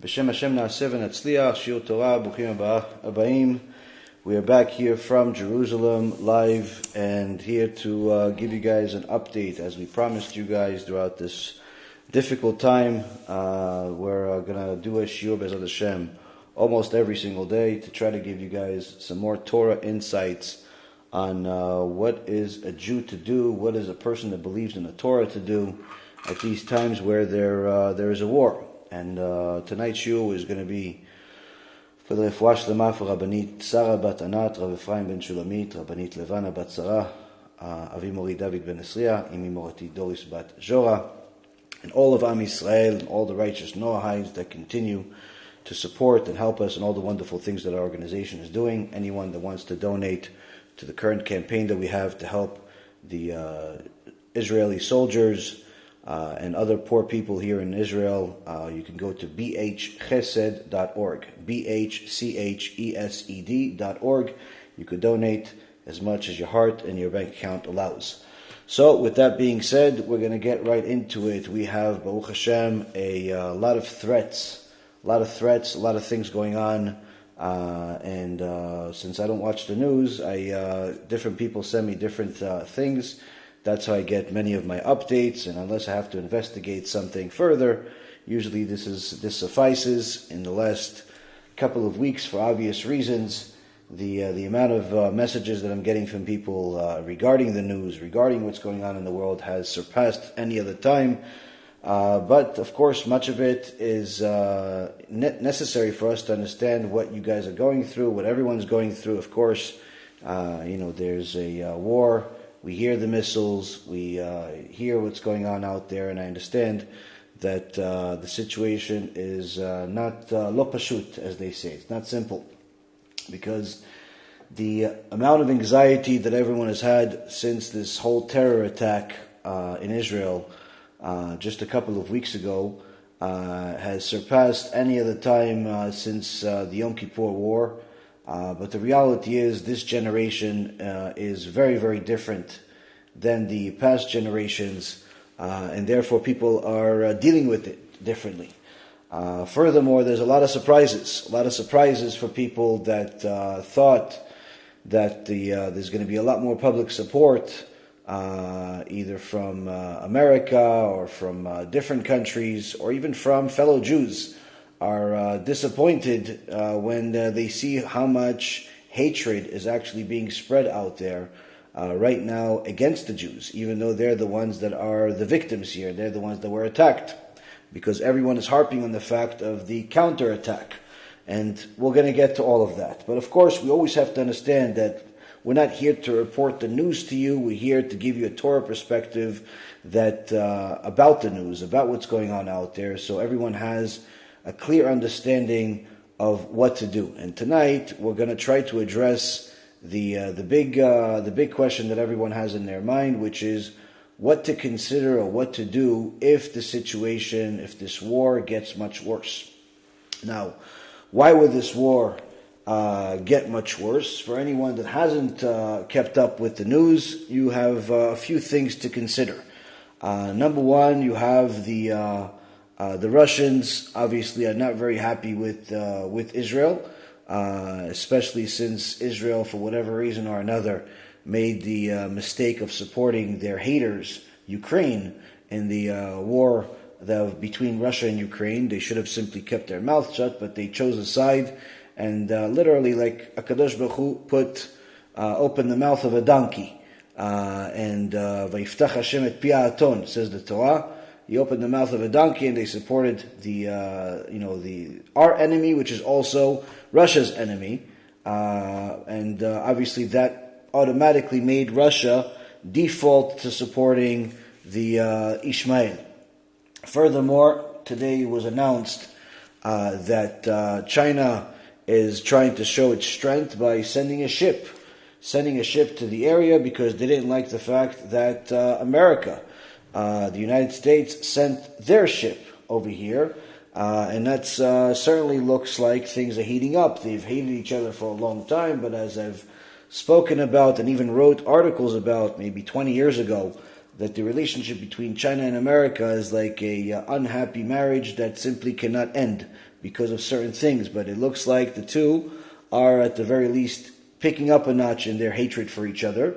B'Shem Hashem na'aseh v'natzliach, shiur Torah, bruchim abayim. We are back here from Jerusalem, live, and here to give you guys an update, as we promised you guys throughout this difficult time. We're going to do a shiur BeEzrat HaShem almost every single day to try to give you guys some more Torah insights on what is a Jew to do, what is a person that believes in the Torah to do at these times where there is a war. And tonight's shiur is going to be for the refuah shlema for Rabbanit Sarah bat Anat, Rav Efraim ben Shulamit, Rabbanit Levana bat Sarah, Avi Mori David ben Esriya, Imi Morati Doris bat Jora, and all of Am Yisrael and all the righteous Noahites that continue to support and help us in all the wonderful things that our organization is doing. Anyone that wants to donate to the current campaign that we have to help the Israeli soldiers and other poor people here in Israel, you can go to bhchesed.org, bhchesed.org. You could donate as much as your heart and your bank account allows. So, with that being said, we're going to get right into it. We have, Baruch Hashem, a lot of threats, a lot of things going on. And since I don't watch the news, different people send me different things. That's how I get many of my updates, and unless I have to investigate something further, usually this suffices. In the last couple of weeks, for obvious reasons, the amount of messages that I'm getting from people regarding the news, regarding what's going on in the world, has surpassed any other time. But of course, much of it is necessary for us to understand what you guys are going through, what everyone's going through. Of course, there's a war. We hear the missiles, we hear what's going on out there, and I understand that the situation is not lo pashut, as they say. It's not simple, because the amount of anxiety that everyone has had since this whole terror attack in Israel just a couple of weeks ago has surpassed any other time since the Yom Kippur War. But the reality is, this generation is very, very different than the past generations, and therefore people are dealing with it differently. Furthermore, there's a lot of surprises for people that thought that there's going to be a lot more public support, either from America or from different countries, or even from fellow Jews, are disappointed when they see how much hatred is actually being spread out there right now against the Jews, even though they're the ones that are the victims here. They're the ones that were attacked, because everyone is harping on the fact of the counterattack. And we're going to get to all of that. But of course, we always have to understand that we're not here to report the news to you. We're here to give you a Torah perspective that about the news, about what's going on out there, so everyone has a clear understanding of what to do. And tonight we're going to try to address the big question that everyone has in their mind, which is what to consider or what to do if this war gets much worse. Now, why would this war get much worse? For anyone that hasn't kept up with the news, you have a few things to consider. Number one, you have the Russians obviously are not very happy with Israel, especially since Israel, for whatever reason or another, made the mistake of supporting their haters, Ukraine, in the war between Russia and Ukraine. They should have simply kept their mouth shut, but they chose a side, and literally, like HaKadosh Baruch Hu opened the mouth of a donkey, and Vayiftach Hashem et pi ha'aton, says the Torah. He opened the mouth of a donkey, and they supported our enemy, which is also Russia's enemy, and obviously that automatically made Russia default to supporting the Ishmael. Furthermore, today it was announced that China is trying to show its strength by sending a ship to the area, because they didn't like the fact that America, the United States, sent their ship over here, and that certainly looks like things are heating up. They've hated each other for a long time, but as I've spoken about and even wrote articles about maybe 20 years ago, that the relationship between China and America is like a unhappy marriage that simply cannot end because of certain things. But it looks like the two are at the very least picking up a notch in their hatred for each other.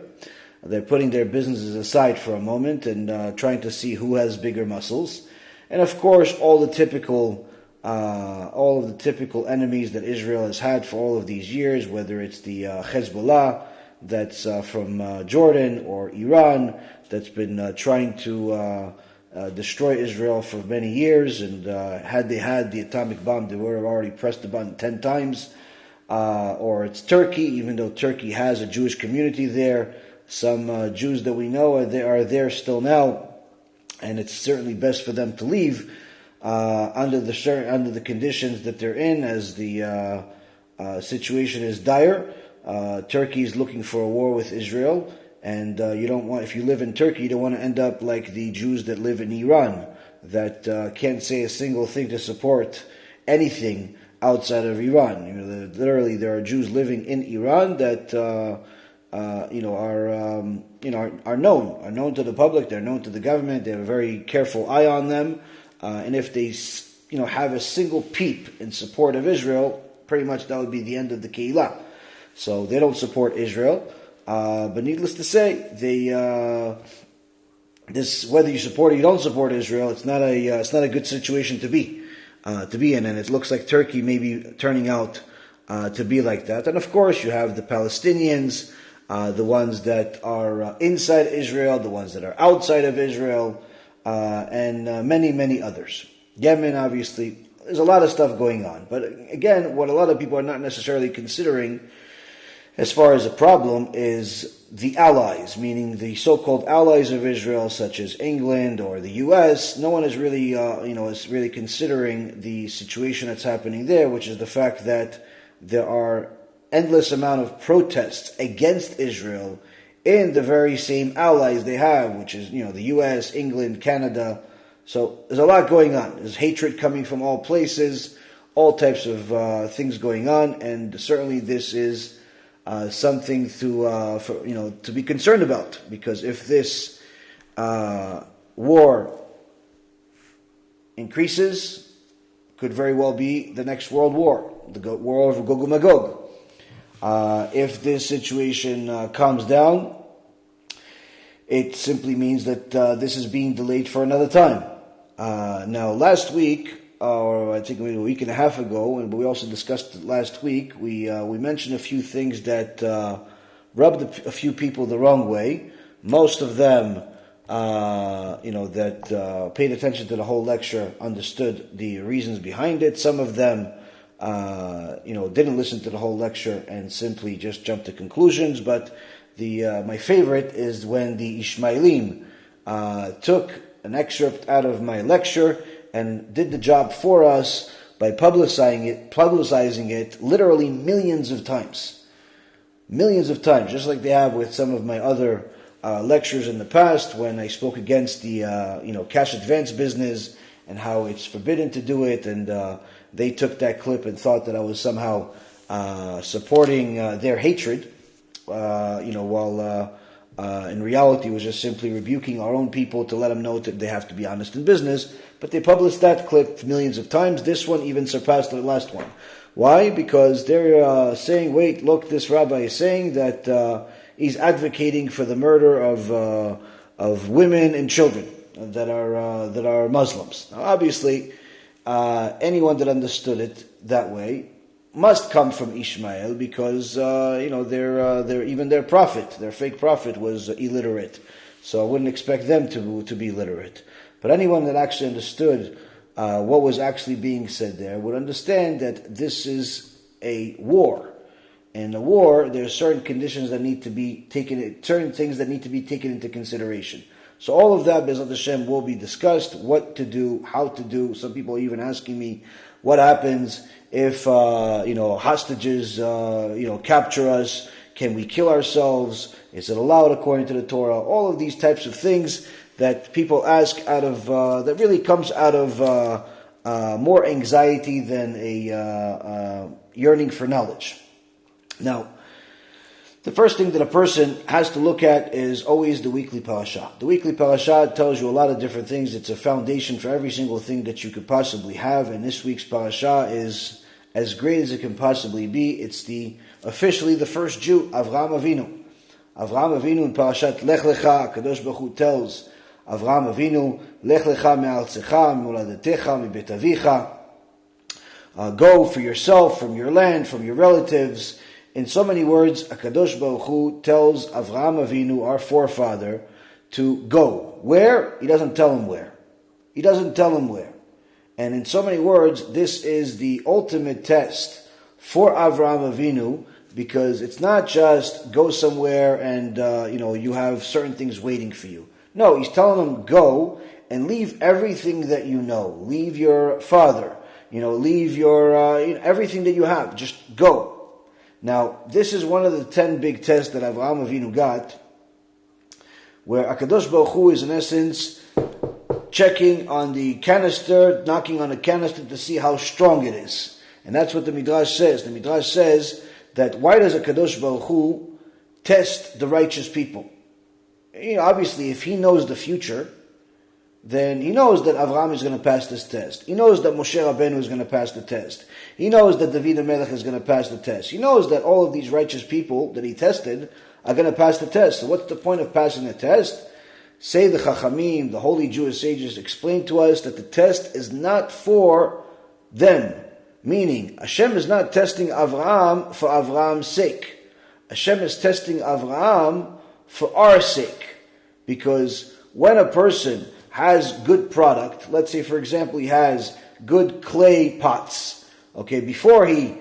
They're putting their businesses aside for a moment and trying to see who has bigger muscles. And of course, all of the typical enemies that Israel has had for all of these years, whether it's the Hezbollah that's from Jordan, or Iran that's been trying to destroy Israel for many years, and had they had the atomic bomb, they would have already pressed the button 10 times. Or it's Turkey, even though Turkey has a Jewish community there. Some Jews that we know are there still now, and it's certainly best for them to leave under the conditions that they're in, as the situation is dire. Turkey is looking for a war with Israel, and you don't want, if you live in Turkey, you don't want to end up like the Jews that live in Iran, that can't say a single thing to support anything outside of Iran. Literally, there are Jews living in Iran that are known to the public. They're known to the government. They have a very careful eye on them, and if they have a single peep in support of Israel, pretty much that would be the end of the Keilah. So they don't support Israel. But needless to say, whether you support or you don't support Israel, it's not a good situation to be in, and it looks like Turkey may be turning out to be like that. And of course, you have the Palestinians, the ones that are inside Israel, the ones that are outside of Israel, and many, many others. Yemen, obviously, there's a lot of stuff going on. But again, what a lot of people are not necessarily considering as far as a problem is the allies, meaning the so-called allies of Israel, such as England or the U.S. No one is really considering the situation that's happening there, which is the fact that there are endless amount of protests against Israel in the very same allies they have, which is the U.S., England, Canada. So there's a lot going on. There's hatred coming from all places, all types of things going on, and certainly this is something to be concerned about, because if this war increases, could very well be the next world war, the war of Gog and Magog. If this situation calms down, it simply means that this is being delayed for another time. Now, last week, or I think maybe a week and a half ago, but we also discussed it last week, we mentioned a few things that rubbed a few people the wrong way. Most of them, that paid attention to the whole lecture, understood the reasons behind it. Some of them, didn't listen to the whole lecture and simply just jumped to conclusions. But my favorite is when the Ishmaelim took an excerpt out of my lecture and did the job for us by publicizing it literally millions of times, just like they have with some of my other lectures in the past, when I spoke against the cash advance business and how it's forbidden to do it, and they took that clip and thought that I was somehow supporting their hatred, while in reality was just simply rebuking our own people to let them know that they have to be honest in business. But they published that clip millions of times. This one even surpassed the last one. Why? Because they're saying, wait, look, this rabbi is saying that he's advocating for the murder of women and children that are Muslims. Now, obviously, anyone that understood it that way must come from Ishmael, because their prophet, their fake prophet, was illiterate. So I wouldn't expect them to be literate. But anyone that actually understood what was actually being said there would understand that this is a war. In a war, there are certain conditions that need to be taken, certain things that need to be taken into consideration. So all of that, BeEzrat HaShem, will be discussed. What to do, how to do. Some people are even asking me, what happens if hostages capture us? Can we kill ourselves? Is it allowed according to the Torah? All of these types of things that people ask out of that really comes out of more anxiety than a yearning for knowledge. Now, The first thing that a person has to look at is always the weekly parasha. The weekly parasha tells you a lot of different things. It's a foundation for every single thing that you could possibly have, and this week's parasha is as great as it can possibly be. It's officially the first Jew, Avraham Avinu. Avraham Avinu in parashat Lech Lecha, Kadosh Baruch Hu tells Avraham Avinu, Lech Lecha me'artzecha, me'uladetecha, me'bet avicha. Go for yourself, from your land, from your relatives. In so many words, HaKadosh Baruch Hu tells Avraham Avinu, our forefather, to go. Where? He doesn't tell him where. He doesn't tell him where. And in so many words, this is the ultimate test for Avraham Avinu, because it's not just go somewhere and you have certain things waiting for you. No, he's telling him go and leave everything that you know. Leave your father. Leave your everything that you have. Just go. Now, this is one of the 10 big tests that Avraham Avinu got, where HaKadosh Baruch Hu is in essence checking on the canister, knocking on the canister to see how strong it is. And that's what the Midrash says. The Midrash says that why does HaKadosh Baruch Hu test the righteous people? Obviously, if he knows the future, then he knows that Avraham is going to pass this test. He knows that Moshe Rabbeinu is going to pass the test. He knows that David HaMelech is going to pass the test. He knows that all of these righteous people that he tested are going to pass the test. So what's the point of passing the test? Say the Chachamim, the holy Jewish sages, explain to us that the test is not for them. Meaning, Hashem is not testing Avraham for Avraham's sake. Hashem is testing Avraham for our sake. Because when a person has good product, let's say for example he has good clay pots, before he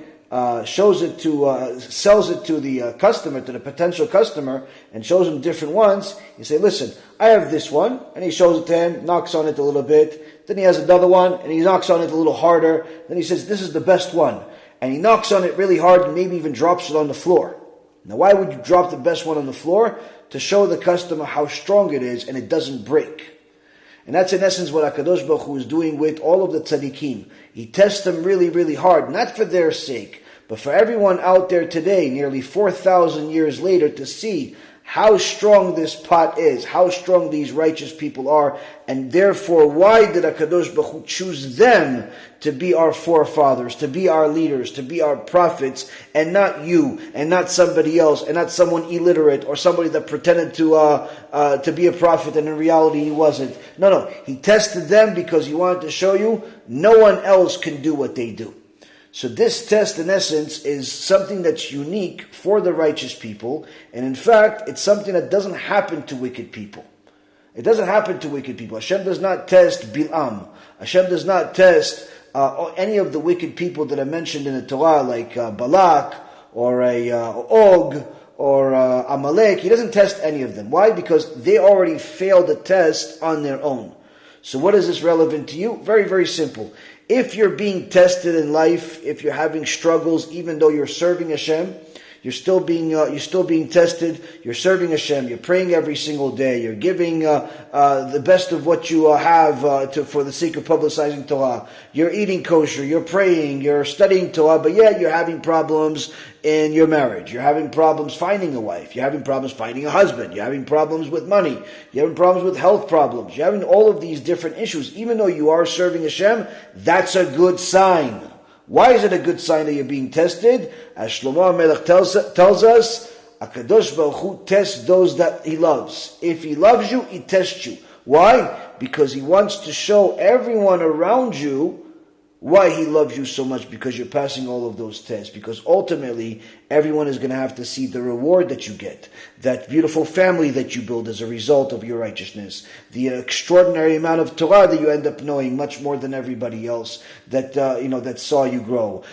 sells it to the customer, to the potential customer, and shows him different ones, you say, listen, I have this one, and he shows it to him, knocks on it a little bit, then he has another one, and he knocks on it a little harder, then he says, this is the best one, and he knocks on it really hard and maybe even drops it on the floor. Now why would you drop the best one on the floor? To show the customer how strong it is and it doesn't break. And that's in essence what HaKadosh Baruch Hu is doing with all of the tzaddikim. He tests them really, really hard, not for their sake, but for everyone out there today, nearly 4,000 years later, to see how strong this pot is, how strong these righteous people are, and therefore why did HaKadosh Baruch Hu choose them to be our forefathers, to be our leaders, to be our prophets, and not you, and not somebody else, and not someone illiterate, or somebody that pretended to be a prophet and in reality he wasn't. No, he tested them because he wanted to show you no one else can do what they do. So this test, in essence, is something that's unique for the righteous people, and in fact, it's something that doesn't happen to wicked people. It doesn't happen to wicked people. Hashem does not test Bil'am. Hashem does not test any of the wicked people that are mentioned in the Torah, like Balak, or Og, or Amalek. He doesn't test any of them. Why? Because they already failed the test on their own. So what is this relevant to you? Very, very simple. If you're being tested in life, if you're having struggles, even though you're serving Hashem, you're still being tested. You're serving Hashem. You're praying every single day. You're giving the best of what you have for the sake of publicizing Torah. You're eating kosher. You're praying. You're studying Torah. But yet you're having problems in your marriage. You're having problems finding a wife. You're having problems finding a husband. You're having problems with money. You're having problems with health problems. You're having all of these different issues. Even though you are serving Hashem, that's a good sign. Why is it a good sign that you're being tested? As Shlomo HaMelech tells us, HaKadosh Baruch Hu tests those that He loves. If He loves you, He tests you. Why? Because He wants to show everyone around you why He loves you so much, because you're passing all of those tests. Because ultimately, everyone is going to have to see the reward that you get, that beautiful family that you build as a result of your righteousness, the extraordinary amount of Torah that you end up knowing much more than everybody else that that saw you grow,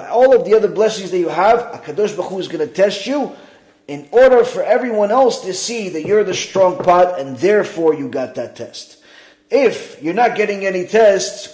all of the other blessings that you have. HaKadosh Baruch Hu is going to test you in order for everyone else to see that you're the strong pot, and therefore you got that test. If you're not getting any tests,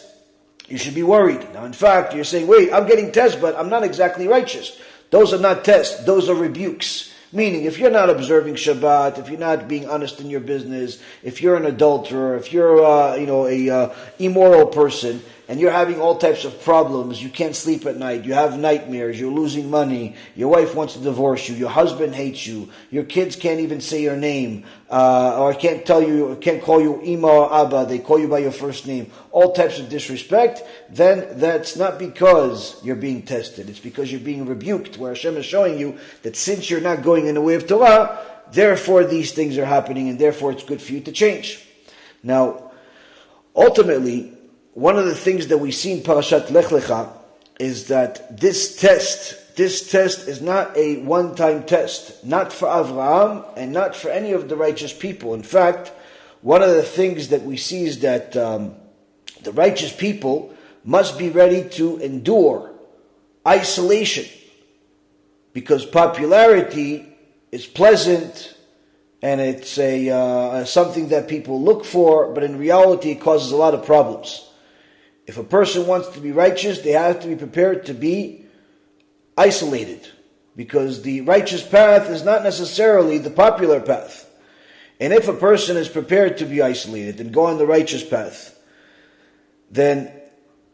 you should be worried. Now, in fact, you're saying, wait, I'm getting tests, but I'm not exactly righteous. Those are not tests. Those are rebukes. Meaning, if you're not observing Shabbat, if you're not being honest in your business, if you're an adulterer, if you're a immoral person, and you're having all types of problems, you can't sleep at night, you have nightmares, you're losing money, your wife wants to divorce you, your husband hates you, your kids can't even say your name, or can't call you Ima or Abba, they call you by your first name, all types of disrespect, then that's not because you're being tested, it's because you're being rebuked, where Hashem is showing you that since you're not going in the way of Torah, therefore these things are happening, and therefore it's good for you to change. Now, ultimately, one of the things that we see in Parashat Lecha is that this test is not a one-time test, not for Avraham and not for any of the righteous people. In fact, one of the things that we see is that the righteous people must be ready to endure isolation, because popularity is pleasant and it's something that people look for, but in reality it causes a lot of problems. If a person wants to be righteous, they have to be prepared to be isolated, because the righteous path is not necessarily the popular path. And if a person is prepared to be isolated and go on the righteous path, then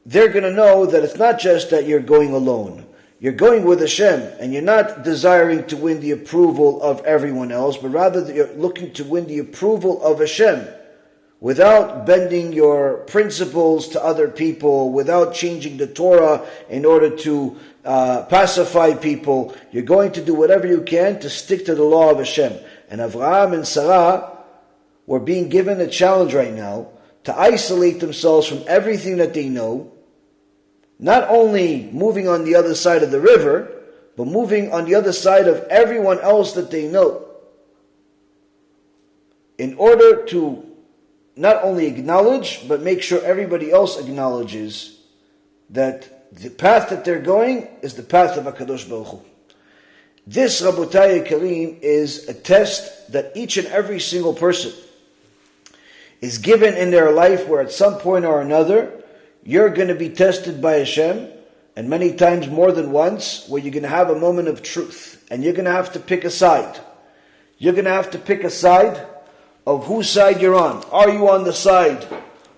they're going to know that it's not just that you're going alone. You're going with Hashem, and you're not desiring to win the approval of everyone else, but rather that you're looking to win the approval of Hashem, without bending your principles to other people, without changing the Torah in order to pacify people. You're going to do whatever you can to stick to the law of Hashem. And Avraham and Sarah were being given a challenge right now to isolate themselves from everything that they know, not only moving on the other side of the river, but moving on the other side of everyone else that they know, in order to not only acknowledge, but make sure everybody else acknowledges that the path that they're going is the path of HaKadosh Baruch Hu. This, Rabotai Kareem, is a test that each and every single person is given in their life, where at some point or another, you're going to be tested by Hashem, and many times more than once, where you're going to have a moment of truth, and you're going to have to pick a side. You're going to have to pick a side of whose side you're on. Are you on the side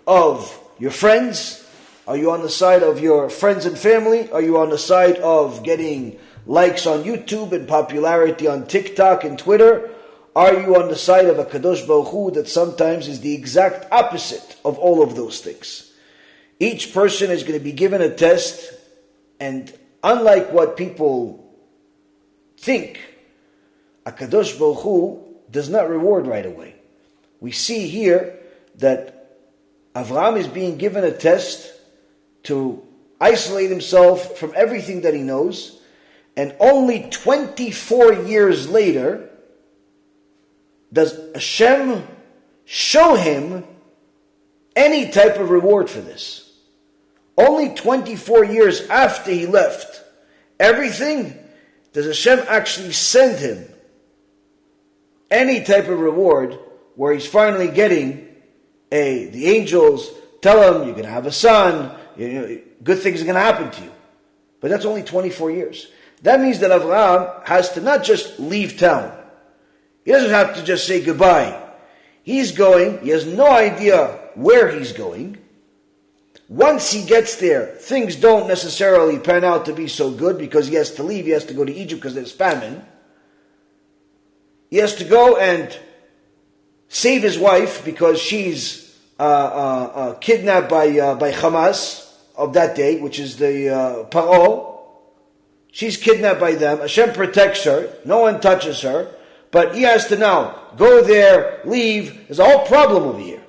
of your friends? Are you on the side of your friends and family? Are you on the side of getting likes on YouTube and popularity on TikTok and Twitter? Are you on the side of a Kadosh Baruch Hu that sometimes is the exact opposite of all of those things? Each person is going to be given a test, and unlike what people think, a Kadosh Baruch Hu does not reward right away. We see here that Avraham is being given a test to isolate himself from everything that he knows, and only 24 years later does Hashem show him any type of reward for this. Only 24 years after he left everything, does Hashem actually send him any type of reward, where he's finally getting the angels tell him, you're going to have a son, good things are going to happen to you. But that's only 24 years. That means that Avraham has to not just leave town. He doesn't have to just say goodbye. He's going, he has no idea where he's going. Once he gets there, things don't necessarily pan out to be so good, because he has to leave, he has to go to Egypt because there's famine. He has to go and save his wife because she's kidnapped by Hamas of that day, which is the Paro. She's kidnapped by them. Hashem protects her. No one touches her. But he has to now go there, leave. There's a whole problem over here.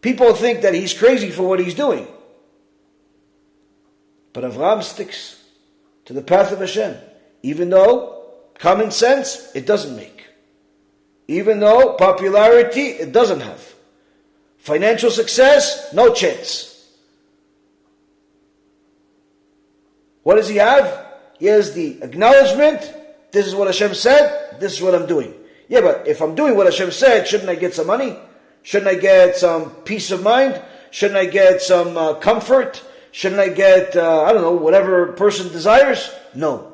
People think that he's crazy for what he's doing. But Avraham sticks to the path of Hashem, even though common sense, it doesn't make. Even though popularity, it doesn't have. Financial success, no chance. What does he have? He has the acknowledgement, this is what Hashem said, this is what I'm doing. Yeah, but if I'm doing what Hashem said, shouldn't I get some money? Shouldn't I get some peace of mind? Shouldn't I get some comfort? Shouldn't I get, whatever a person desires? No.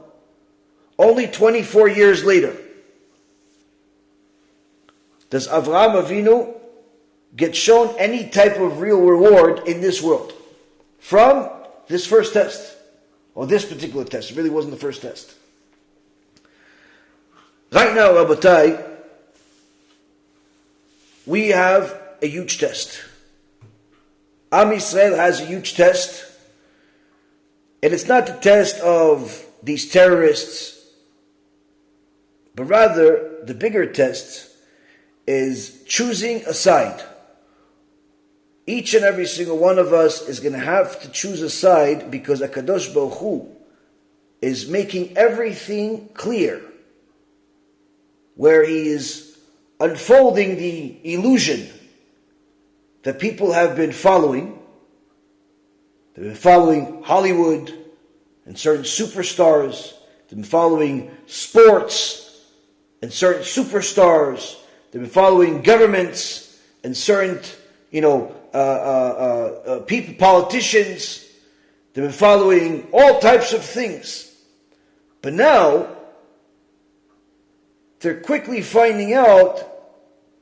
Only 24 years later does Avraham Avinu get shown any type of real reward in this world from this first test, or this particular test. It really wasn't the first test. Right now, Rabbatai, we have a huge test. Am Yisrael has a huge test, and it's not the test of these terrorists, but rather the bigger test is choosing a side. Each and every single one of us is going to have to choose a side because HaKadosh Baruch Hu is making everything clear, where He is unfolding the illusion that people have been following. They've been following Hollywood and certain superstars. They've been following sports and certain superstars. They've been following governments and certain, people, politicians. They've been following all types of things. But now, they're quickly finding out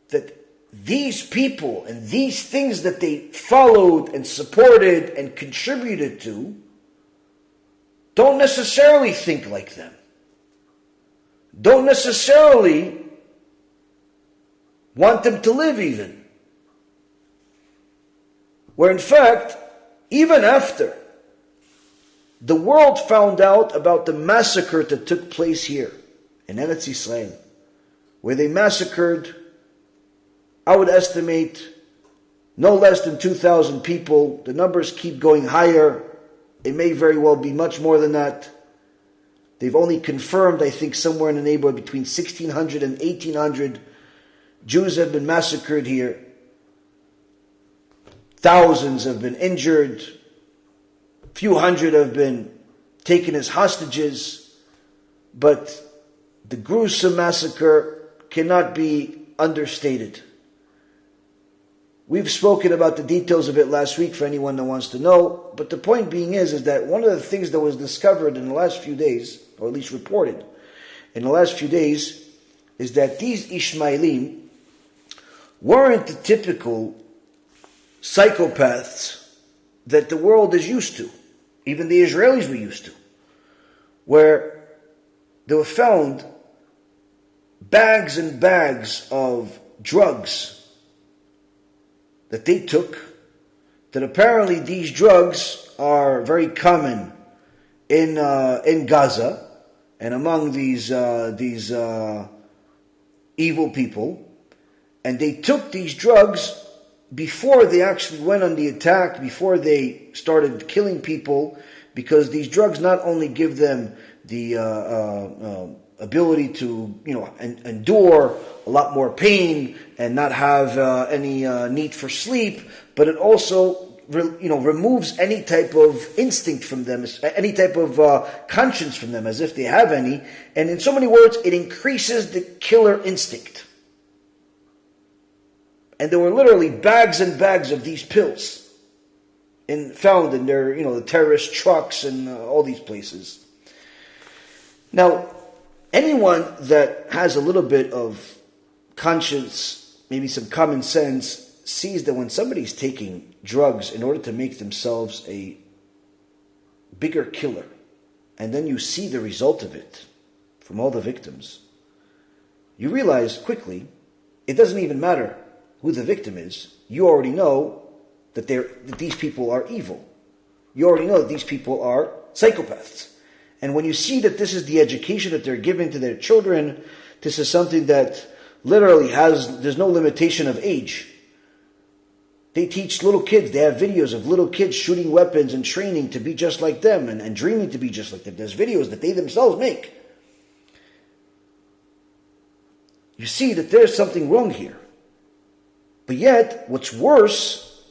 that these people and these things that they followed and supported and contributed to don't necessarily think like them. Don't necessarily want them to live even. Where in fact, even after the world found out about the massacre that took place here in Eretz Yisrael, where they massacred, I would estimate, no less than 2,000 people. The numbers keep going higher. It may very well be much more than that. They've only confirmed, I think, somewhere in the neighborhood between 1,600 and 1,800 Jews have been massacred here. Thousands have been injured. A few hundred have been taken as hostages. But the gruesome massacre cannot be understated. We've spoken about the details of it last week for anyone that wants to know, but the point being is that one of the things that was discovered in the last few days, or at least reported in the last few days, is that these Ishmaelim weren't the typical psychopaths that the world is used to, even the Israelis were used to, where they were found bags and bags of drugs that they took, that apparently these drugs are very common in Gaza and among these evil people, and they took these drugs before they actually went on the attack, before they started killing people, because these drugs not only give them the ability to, endure a lot more pain and not have any need for sleep, but it also, removes any type of instinct from them, any type of conscience from them, as if they have any. And in so many words, it increases the killer instinct. And there were literally bags and bags of these pills found in their, the terrorist trucks and all these places. Now, anyone that has a little bit of conscience, maybe some common sense, sees that when somebody's taking drugs in order to make themselves a bigger killer, and then you see the result of it from all the victims, you realize quickly it doesn't even matter who the victim is. You already know that these people are evil. You already know that these people are psychopaths. And when you see that this is the education that they're giving to their children, this is something that literally there's no limitation of age. They teach little kids, they have videos of little kids shooting weapons and training to be just like them and dreaming to be just like them. There's videos that they themselves make. You see that there's something wrong here. But yet, what's worse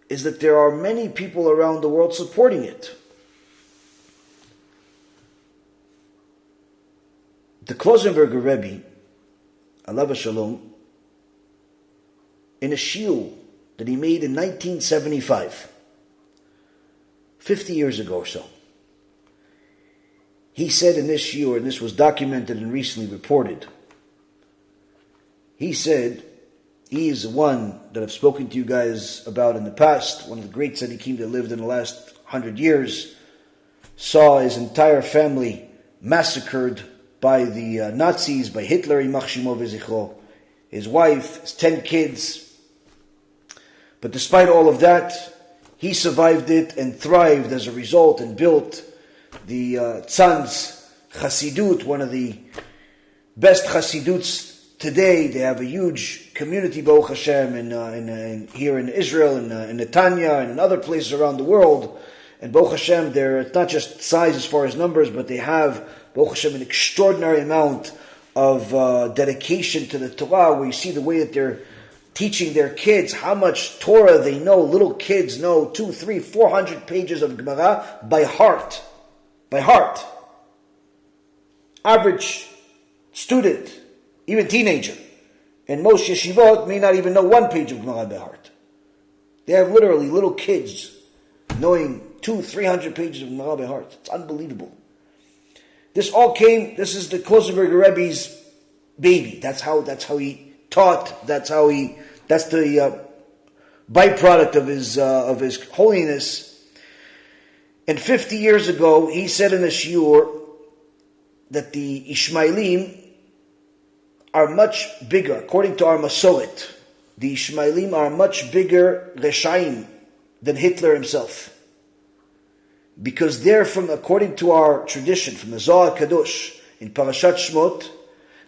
is that there are many people around the world supporting it. The Klausenberger Rebbe, Alav Shalom, in a shiur that he made in 1975, 50 years ago or so, he said in this shiur, and this was documented and recently reported, he said He is one that I've spoken to you guys about in the past, one of the great tzaddikim that lived in the last 100 years, saw his entire family massacred by the Nazis, by Hitler, his wife, his 10 kids. But despite all of that, he survived it and thrived as a result and built the Tzanz Chassidut, one of the best Chassiduts today. They have a huge community, Baruch Hashem, here in Israel, in Netanya, and in other places around the world. And Baruch Hashem, they're not just size as far as numbers, but they have, Baruch Hashem, an extraordinary amount of dedication to the Torah, where you see the way that they're teaching their kids how much Torah they know. Little kids know 200, 300, 400 pages of Gemara by heart. By heart. Average student, even teenager, and most yeshivot may not even know 1 page of Gemara by heart. They have literally little kids knowing 200, 300 pages of Gemara by heart. It's unbelievable. This is the Klausenberger Rebbe's baby. That's how he taught. That's the byproduct of his holiness. And 50 years ago, he said in a shiur that the Ishmaelim are much bigger, according to our Masoret. The Ishmaelim are much bigger Reshaim than Hitler himself. Because they're according to our tradition, from the Zohar Kadosh, in Parashat Shmot,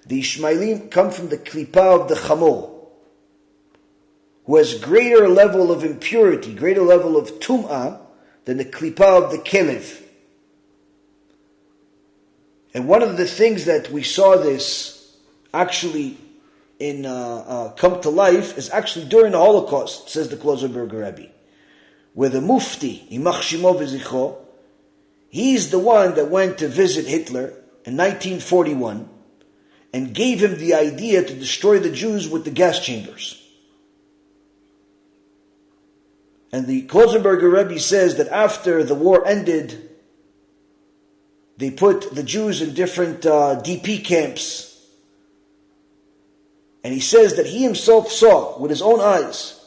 the Ishmaelim come from the Klipa of the Chamor, who has greater level of impurity, greater level of Tum'ah, than the Klipa of the Kelev. And one of the things that we saw this actually in come to life is actually during the Holocaust, says the Klausenberger Rabbi, where the Mufti, Imach Shimo v'zichro, he's the one that went to visit Hitler in 1941 and gave him the idea to destroy the Jews with the gas chambers. And the Klausenberger Rebbe says that after the war ended, they put the Jews in different DP camps. And he says that he himself saw with his own eyes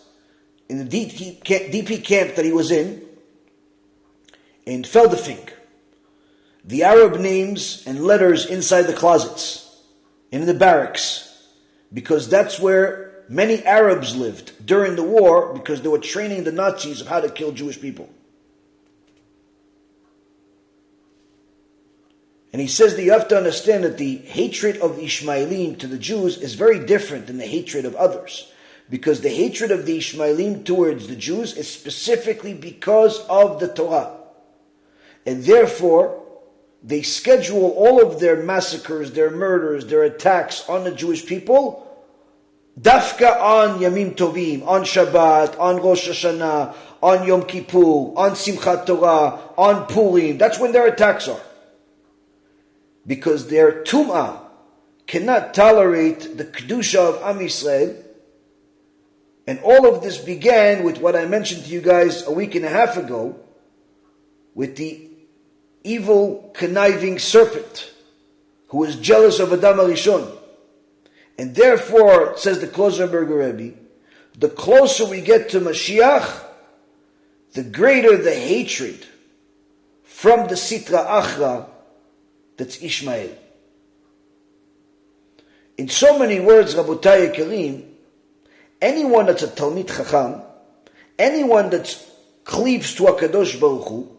in the DP camp that he was in Feldefing, the Arab names and letters inside the closets, in the barracks, because that's where many Arabs lived during the war, because they were training the Nazis of how to kill Jewish people. And he says that you have to understand that the hatred of the Ishmaelim to the Jews is very different than the hatred of others. Because the hatred of the Ishmaelim towards the Jews is specifically because of the Torah. And therefore, they schedule all of their massacres, their murders, their attacks on the Jewish people, dafka on Yamim Tovim, on Shabbat, on Rosh Hashanah, on Yom Kippur, on Simchat Torah, on Purim. That's when their attacks are. Because their Tum'ah cannot tolerate the Kedusha of Am Yisrael. And all of this began with what I mentioned to you guys a week and a half ago, with the evil, conniving serpent who was jealous of Adam HaRishon. And therefore, says the Klausenberger Rebbe, the closer we get to Moshiach, the greater the hatred from the Sitra Achra that's Ishmael. In so many words, Rabotai Kerim, anyone that's a Talmid Chacham, anyone that cleaves to HaKadosh Baruch Hu,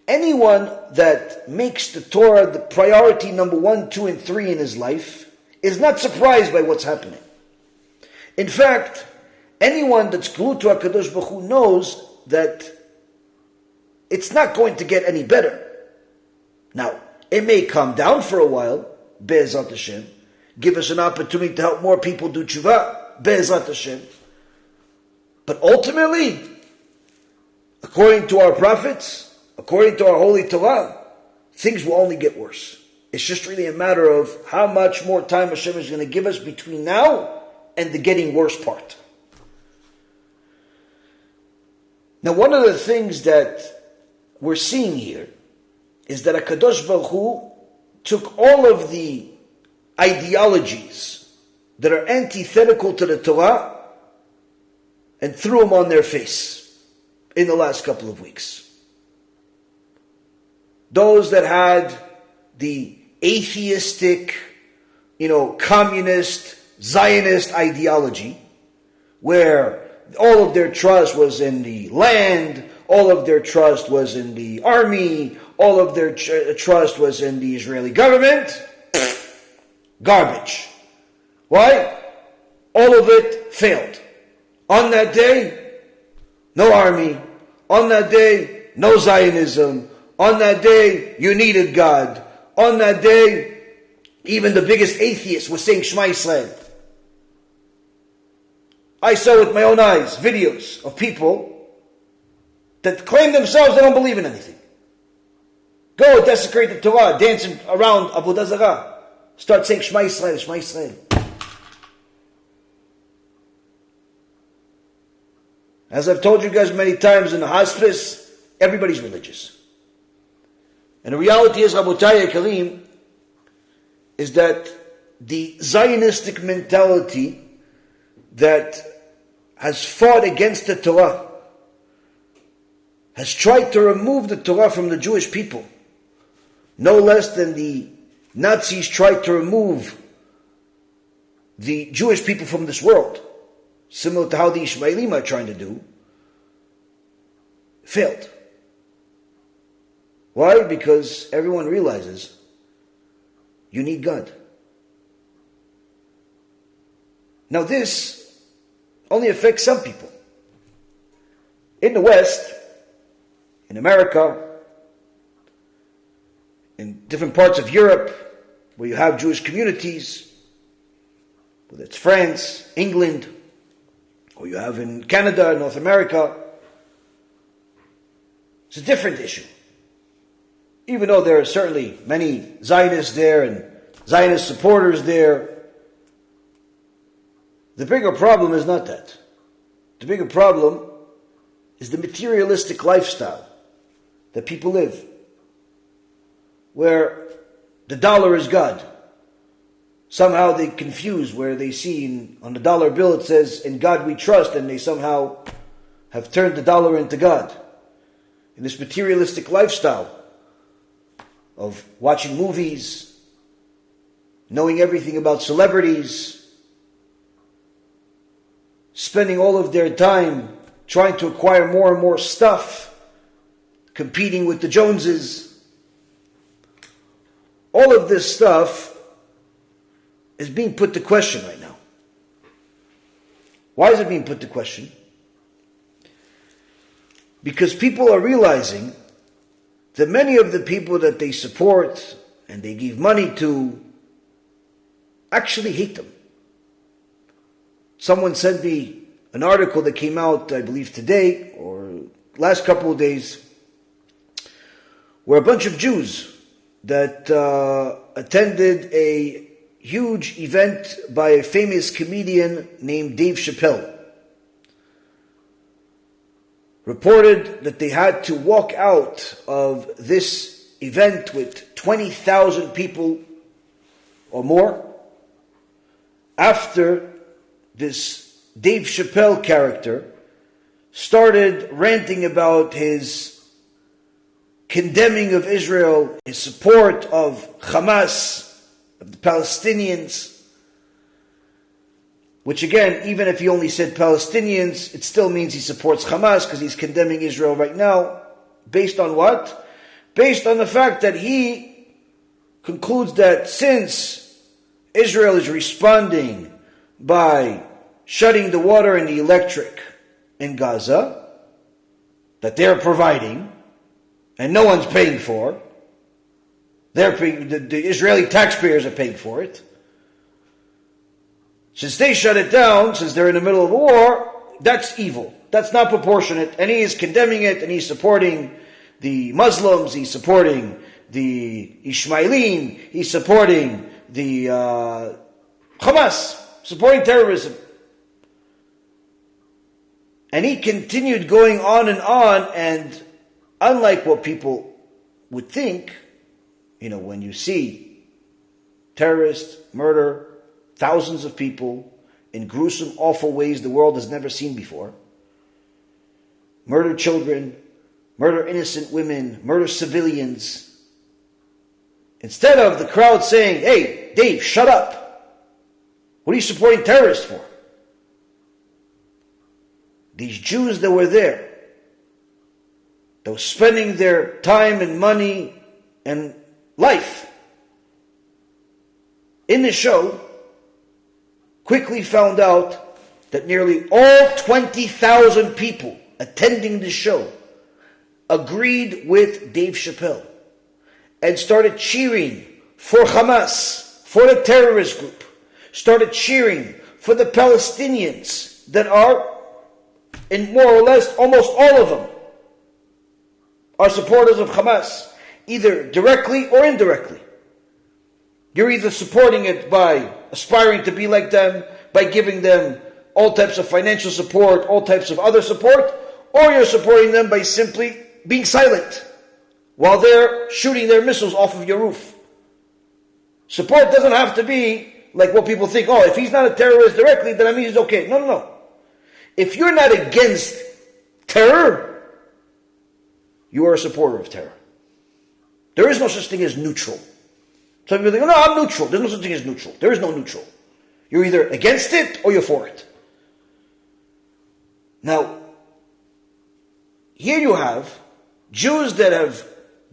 anyone that makes the Torah the priority number 1, 2, and 3 in his life, is not surprised by what's happening. In fact, anyone that's glued to HaKadosh Baruch Hu knows that it's not going to get any better. Now, it may calm down for a while, BeEzrat HaShem, give us an opportunity to help more people do tshuva, BeEzrat HaShem. But ultimately, according to our prophets, according to our holy Torah, things will only get worse. It's just really a matter of how much more time Hashem is going to give us between now and the getting worse part. Now, one of the things that we're seeing here is that HaKadosh Baruch Hu took all of the ideologies that are antithetical to the Torah and threw them on their face in the last couple of weeks. Those that had the atheistic, communist, Zionist ideology, where all of their trust was in the land, all of their trust was in the army, all of their trust was in the Israeli government. Garbage. Why? All of it failed. On that day, no army. On that day, no Zionism. On that day, you needed God. On that day, even the biggest atheist was saying Shema Yisrael. I saw with my own eyes videos of people that claim themselves they don't believe in anything. Go desecrate the Torah, dancing around Avodah Zarah. Start saying Shema Yisrael, Shema Yisrael. As I've told you guys many times in the hospice, everybody's religious. And the reality is, Rabotai Karim, is that the Zionistic mentality that has fought against the Torah, has tried to remove the Torah from the Jewish people, no less than the Nazis tried to remove the Jewish people from this world, similar to how the Ishmaelim are trying to do, failed. Why? Because everyone realizes you need God. Now this only affects some people. In the West, in America, in different parts of Europe, where you have Jewish communities, whether it's France, England, or you have in Canada, North America, it's a different issue. Even though there are certainly many Zionists there and Zionist supporters there, the bigger problem is not that. The bigger problem is the materialistic lifestyle that people live, where the dollar is God. Somehow they confuse where they see on the dollar bill it says, "In God we trust," and they somehow have turned the dollar into God. In this materialistic lifestyle of watching movies, knowing everything about celebrities, spending all of their time trying to acquire more and more stuff, competing with the Joneses. All of this stuff is being put to question right now. Why is it being put to question? Because people are realizing that many of the people that they support and they give money to actually hate them. Someone sent me an article that came out, I believe today or last couple of days, where a bunch of Jews that attended a huge event by a famous comedian named Dave Chappelle reported that they had to walk out of this event with 20,000 people or more after this Dave Chappelle character started ranting about his condemning of Israel, his support of Hamas, of the Palestinians, which again, even if he only said Palestinians, it still means he supports Hamas because he's condemning Israel right now. Based on what? Based on the fact that he concludes that since Israel is responding by shutting the water and the electric in Gaza, that they're providing, and no one's paying for, the Israeli taxpayers are paying for it. Since they shut it down, since they're in the middle of a war, that's evil. That's not proportionate. And he is condemning it, and he's supporting the Muslims, he's supporting the Ishmaelim, he's supporting the Hamas, supporting terrorism. And he continued going on, and unlike what people would think, when you see terrorists, murder, thousands of people in gruesome, awful ways the world has never seen before, murder children, murder innocent women, murder civilians. Instead of the crowd saying, hey, Dave, shut up. What are you supporting terrorists for? These Jews that were there, that were spending their time and money and life in the show, quickly found out that nearly all 20,000 people attending the show agreed with Dave Chappelle and started cheering for Hamas, for the terrorist group, started cheering for the Palestinians that are, in more or less, almost all of them, are supporters of Hamas, either directly or indirectly. You're either supporting it by aspiring to be like them, by giving them all types of financial support, all types of other support, or you're supporting them by simply being silent while they're shooting their missiles off of your roof. Support doesn't have to be like what people think, oh, if he's not a terrorist directly, then I mean he's okay. No, no, no. If you're not against terror, you are a supporter of terror. There is no such thing as neutral. Some people think, no, I'm neutral. There's no such thing as neutral. There is no neutral. You're either against it or you're for it. Now, here you have Jews that have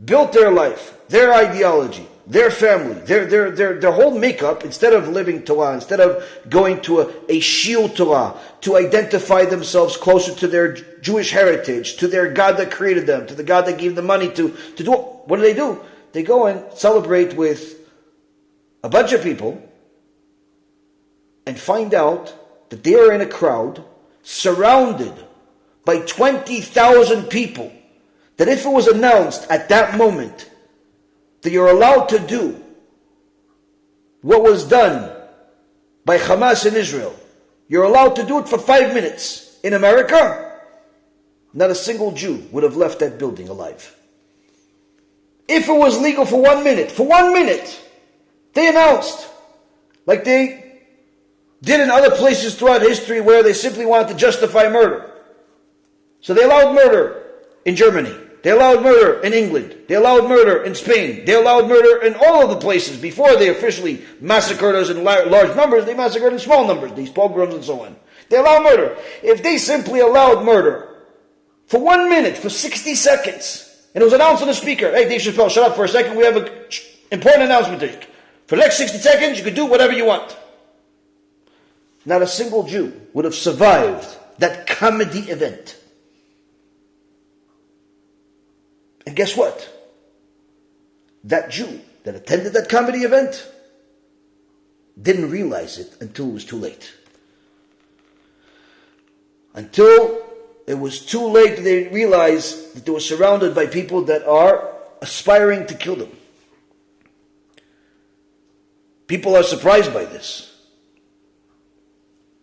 built their life, their ideology, their family, their whole makeup, instead of living Torah, instead of going to a shiur Torah, to identify themselves closer to their Jewish heritage, to their God that created them, to the God that gave them money to do. What do? They go and celebrate with a bunch of people and find out that they are in a crowd surrounded by 20,000 people, that if it was announced at that moment that you're allowed to do what was done by Hamas in Israel, you're allowed to do it for 5 minutes. In America, not a single Jew would have left that building alive. If it was legal for 1 minute, they announced, like they did in other places throughout history where they simply wanted to justify murder. So they allowed murder in Germany. They allowed murder in England. They allowed murder in Spain. They allowed murder in all of the places. Before they officially massacred us in large numbers, they massacred in small numbers, these pogroms and so on. They allow murder. If they simply allowed murder for 1 minute, for 60 seconds, and it was announced on the speaker, hey, Dave Chappelle, shut up for a second, we have an important announcement to make. For the next 60 seconds, you can do whatever you want. Not a single Jew would have survived that comedy event. And guess what? That Jew that attended that comedy event didn't realize it until it was too late. Until it was too late, they realized that they were surrounded by people that are aspiring to kill them. People are surprised by this,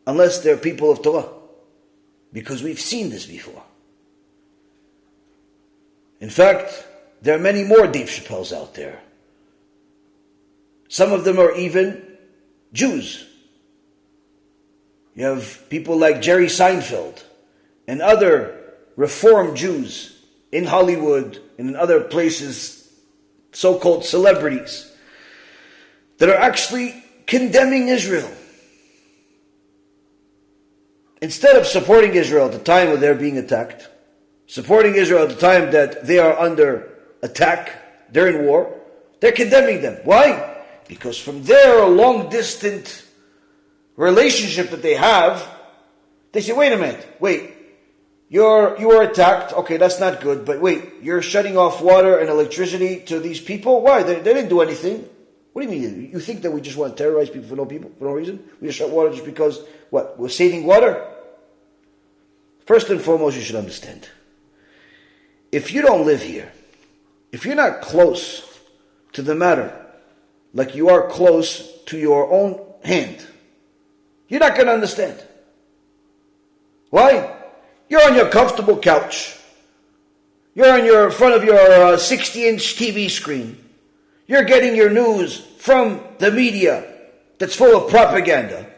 unless they're people of Torah, because we've seen this before. In fact, there are many more Dave Chappelles out there. Some of them are even Jews. You have people like Jerry Seinfeld and other Reformed Jews in Hollywood and in other places, so-called celebrities, that are actually condemning Israel. Instead of supporting Israel at the time when they're being attacked, supporting Israel at the time that they are under attack, they're in war, they're condemning them. Why? Because from their long-distant relationship that they have, they say, wait a minute, you were attacked, okay, that's not good, but wait, you're shutting off water and electricity to these people? Why? They didn't do anything. What do you mean? You think that we just want to terrorize people for no reason? We just shut water just because, what, we're saving water? First and foremost, you should understand. If you don't live here, if you're not close to the matter, like you are close to your own hand, you're not going to understand. Why? You're on your comfortable couch. You're in front of your 60-inch TV screen. You're getting your news from the media that's full of propaganda.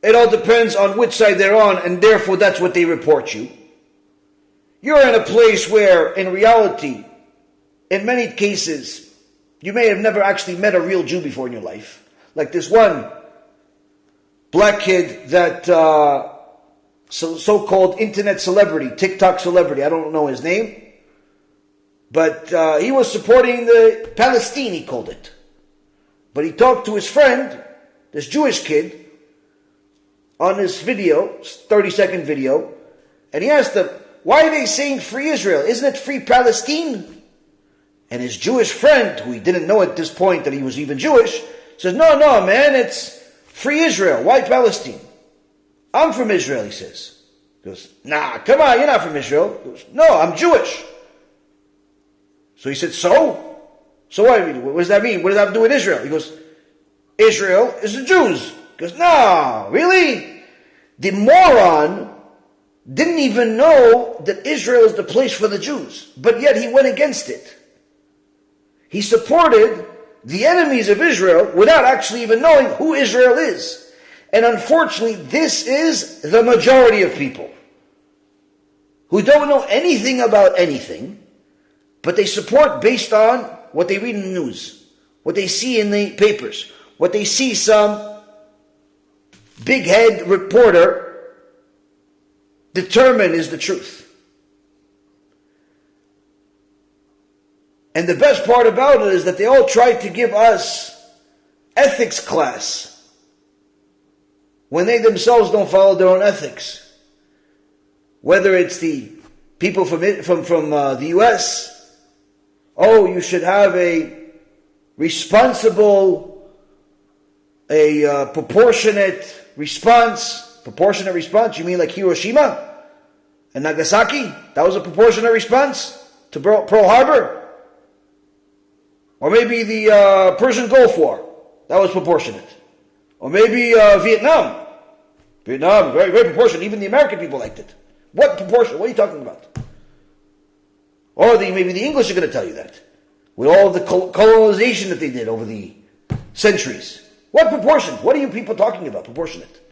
It all depends on which side they're on, and therefore that's what they report you. You're in a place where, in reality, in many cases, you may have never actually met a real Jew before in your life. Like this one black kid that so-called internet celebrity, TikTok celebrity, I don't know his name, but he was supporting the Palestine, he called it. But he talked to his friend, this Jewish kid, on this video, 30-second video, and he asked him, why are they saying free Israel? Isn't it free Palestine? And his Jewish friend, who he didn't know at this point that he was even Jewish, says, no, man, it's free Israel. Why Palestine? I'm from Israel, he says. He goes, nah, come on, you're not from Israel. He goes, no, I'm Jewish. So he said, so? So what does that mean? What does that have to do with Israel? He goes, Israel is the Jews. He goes, no, really? The moron didn't even know that Israel is the place for the Jews, but yet he went against it. He supported the enemies of Israel without actually even knowing who Israel is. And unfortunately, this is the majority of people who don't know anything about anything, but they support based on what they read in the news, what they see in the papers, what they see some big head reporter determine is the truth. And the best part about it is that they all try to give us ethics class when they themselves don't follow their own ethics. Whether it's the people from the U.S., oh, you should have a responsible, proportionate response. Proportionate response? You mean like Hiroshima and Nagasaki? That was a proportionate response to Pearl Harbor? Or maybe the Persian Gulf War. That was proportionate. Or maybe Vietnam. Vietnam, very, very proportionate. Even the American people liked it. What proportion? What are you talking about? Or maybe the English are going to tell you that. With all the colonization that they did over the centuries. What proportion? What are you people talking about? Proportionate.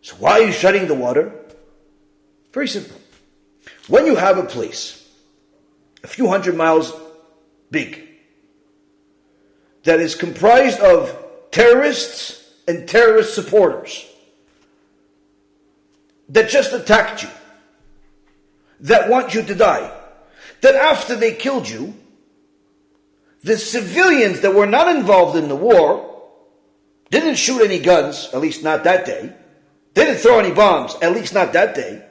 So why are you shutting the water? Very simple. When you have a place, a few hundred miles big, that is comprised of terrorists and terrorist supporters that just attacked you, that want you to die, that after they killed you, the civilians that were not involved in the war didn't shoot any guns, at least not that day, didn't throw any bombs, at least not that day.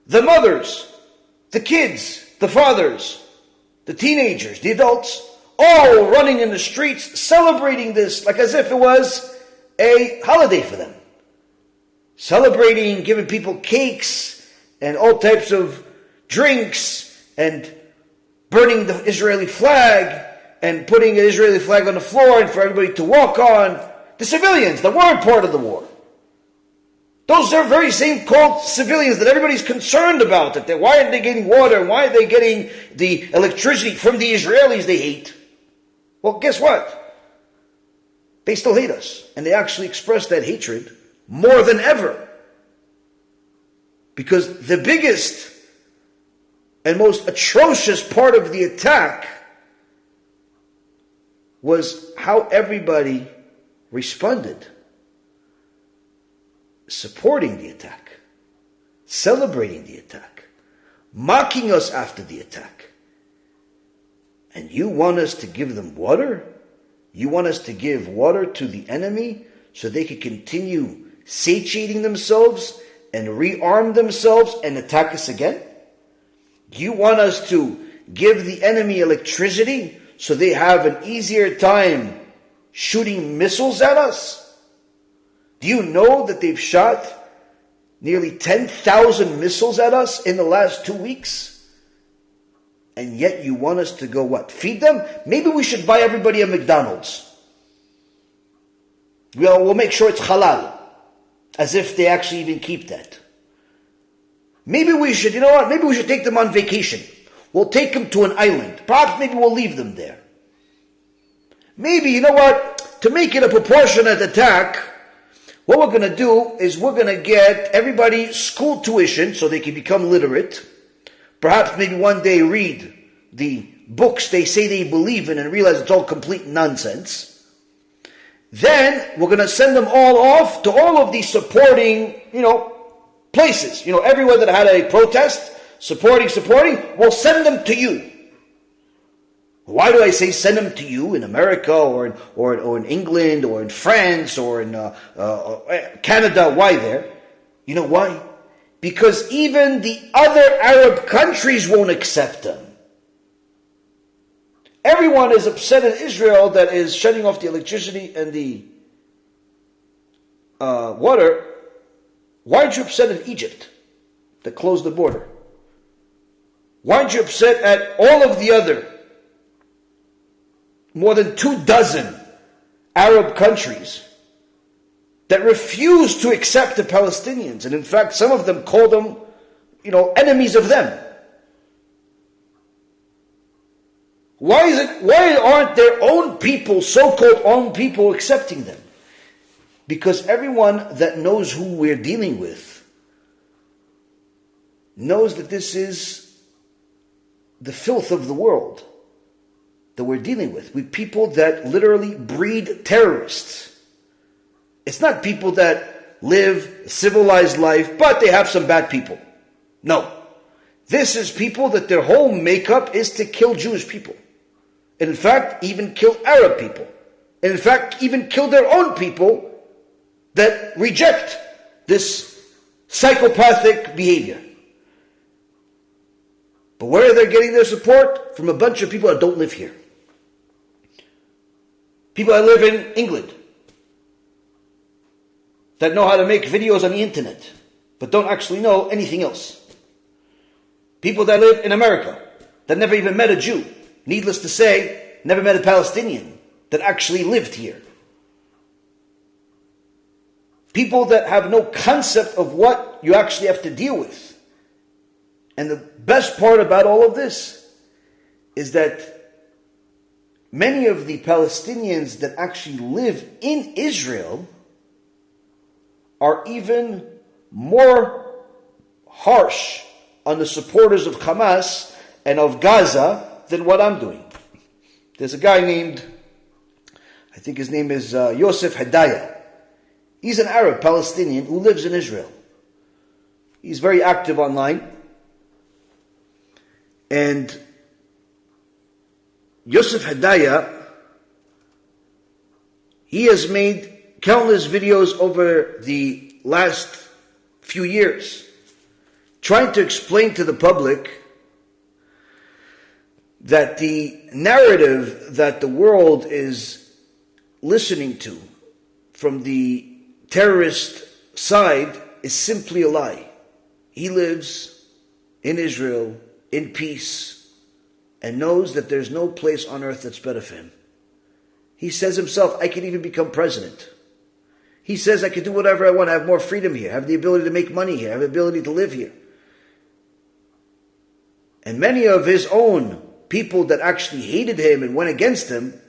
The mothers, the kids, the fathers, the teenagers, the adults, all running in the streets, celebrating this like as if it was a holiday for them. Celebrating, giving people cakes and all types of drinks and burning the Israeli flag and putting an Israeli flag on the floor and for everybody to walk on. The civilians that weren't part of the war. Those are very same called civilians that everybody's concerned about. That why aren't they getting water? Why are they getting the electricity from the Israelis they hate? Well, guess what? They still hate us. And they actually express that hatred more than ever. Because the biggest and most atrocious part of the attack was how everybody responded. Supporting the attack, celebrating the attack, mocking us after the attack. And you want us to give them water? You want us to give water to the enemy so they can continue satiating themselves and rearm themselves and attack us again? You want us to give the enemy electricity so they have an easier time shooting missiles at us? Do you know that they've shot nearly 10,000 missiles at us in the last 2 weeks? And yet you want us to go what? Feed them? Maybe we should buy everybody a McDonald's. We'll make sure it's halal. As if they actually even keep that. Maybe we should, maybe we should take them on vacation. We'll take them to an island. Perhaps maybe we'll leave them there. Maybe, to make it a proportionate attack, What we're going to do is we're going to get everybody school tuition so they can become literate. Perhaps maybe one day read the books they say they believe in and realize it's all complete nonsense. Then we're going to send them all off to all of these supporting, places. Everywhere that had a protest, supporting, we'll send them to you. Why do I say send them to you in America or in England or in France or in Canada? Why there? You know why? Because even the other Arab countries won't accept them. Everyone is upset at Israel that is shutting off the electricity and the water. Why aren't you upset at Egypt that closed the border? Why aren't you upset at all of the other more than 24 Arab countries that refuse to accept the Palestinians? And in fact, some of them call them, enemies of them. Why aren't their own people, so-called own people, accepting them? Because everyone that knows who we're dealing with knows that this is the filth of the world that we're dealing with people that literally breed terrorists. It's not people that live a civilized life, but they have some bad people. No. This is people that their whole makeup is to kill Jewish people. And in fact, even kill Arab people. And in fact, even kill their own people that reject this psychopathic behavior. But where are they getting their support? From a bunch of people that don't live here. People that live in England, that know how to make videos on the internet, but don't actually know anything else. People that live in America, that never even met a Jew. Needless to say, never met a Palestinian that actually lived here. People that have no concept of what you actually have to deal with. And the best part about all of this is that many of the Palestinians that actually live in Israel are even more harsh on the supporters of Hamas and of Gaza than what I'm doing. There's a guy named, I think his name is Yosef Hedaya. He's an Arab Palestinian who lives in Israel. He's very active online. And Yosef Hedaya, he has made countless videos over the last few years trying to explain to the public that the narrative that the world is listening to from the terrorist side is simply a lie. He lives in Israel in peace and knows that there's no place on earth that's better for him. He says himself, I can even become president. He says I can do whatever I want, I have more freedom here, I have the ability to make money here, I have the ability to live here. And many of his own people that actually hated him and went against him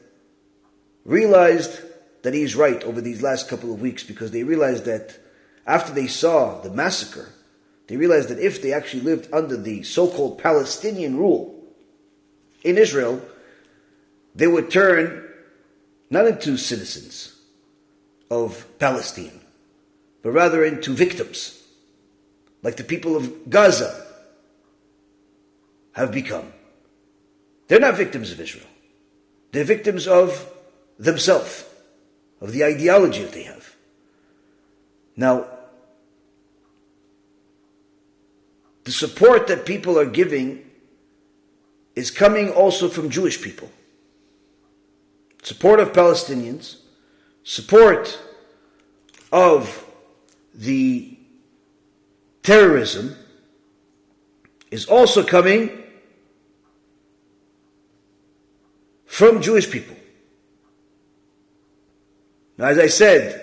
realized that he's right over these last couple of weeks, because they realized that after they saw the massacre, they realized that if they actually lived under the so-called Palestinian rule in Israel, they would turn not into citizens of Palestine, but rather into victims, like the people of Gaza have become. They're not victims of Israel. They're victims of themselves, of the ideology that they have. Now, the support that people are giving is coming also from Jewish people. Support of Palestinians, support of the terrorism is also coming from Jewish people. Now, as I said,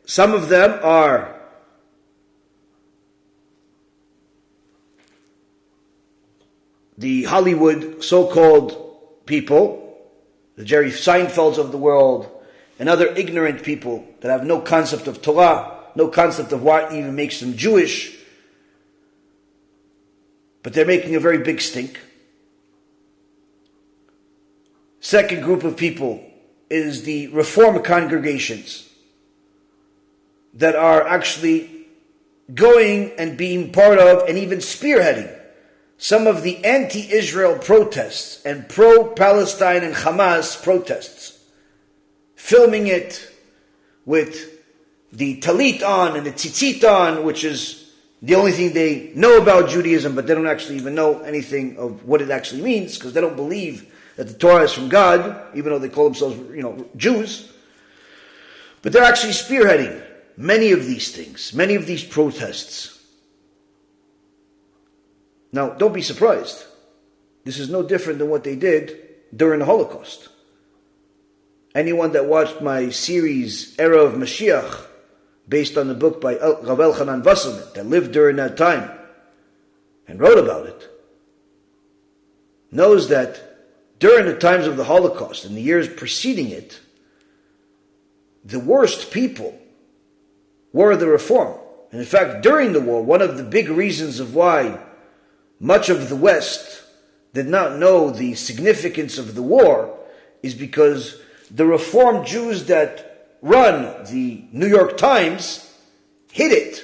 some of them are the Hollywood so-called people, the Jerry Seinfelds of the world, and other ignorant people that have no concept of Torah, no concept of what even makes them Jewish, but they're making a very big stink. Second group of people is the Reform congregations that are actually going and being part of and even spearheading some of the anti-Israel protests and pro-Palestine and Hamas protests, filming it with the talit on and the tzitzit on, which is the only thing they know about Judaism, but they don't actually even know anything of what it actually means, because they don't believe that the Torah is from God, even though they call themselves, Jews. But they're actually spearheading many of these things, many of these protests. Now, don't be surprised. This is no different than what they did during the Holocaust. Anyone that watched my series, Era of Moshiach, based on the book by Rabbi Elchanan Wasserman, that lived during that time and wrote about it, knows that during the times of the Holocaust and the years preceding it, the worst people were the Reform. And in fact, during the war, one of the big reasons of why much of the West did not know the significance of the war is because the Reform Jews that run the New York Times hid it.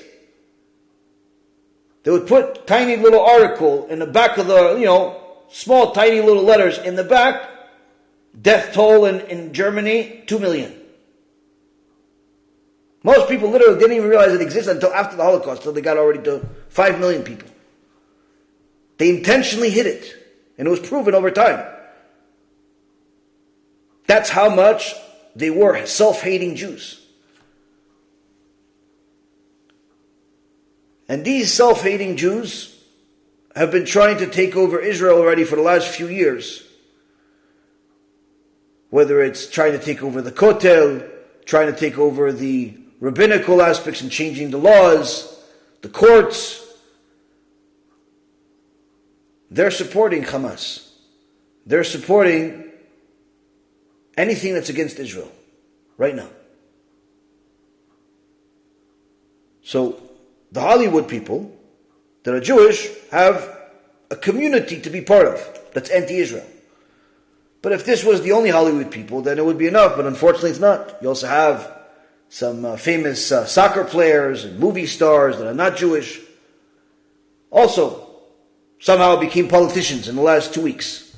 They would put tiny little article in the back of the, small tiny little letters in the back, death toll in Germany, 2 million. Most people literally didn't even realize it existed until after the Holocaust, until they got already to 5 million people. They intentionally hid it, and it was proven over time. That's how much they were self-hating Jews. And these self-hating Jews have been trying to take over Israel already for the last few years. Whether it's trying to take over the Kotel, trying to take over the rabbinical aspects and changing the laws, the courts. They're supporting Hamas. They're supporting anything that's against Israel right now. So the Hollywood people that are Jewish have a community to be part of that's anti-Israel. But if this was the only Hollywood people, then it would be enough. But unfortunately it's not. You also have some famous soccer players and movie stars that are not Jewish. Also, somehow became politicians in the last 2 weeks.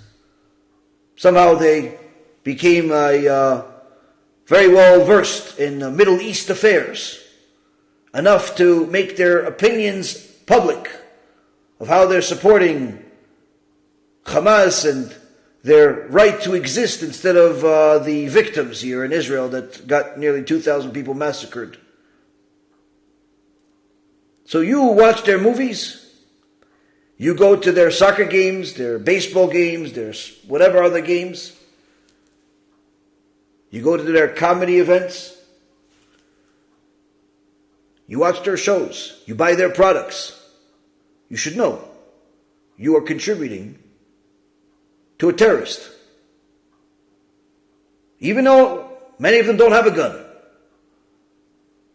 Somehow they became very well versed in Middle East affairs. Enough to make their opinions public of how they're supporting Hamas and their right to exist instead of the victims here in Israel that got nearly 2,000 people massacred. So you watch their movies, you go to their soccer games, their baseball games, their whatever other games, you go to their comedy events, you watch their shows, you buy their products. You should know you are contributing to a terrorist. Even though many of them don't have a gun.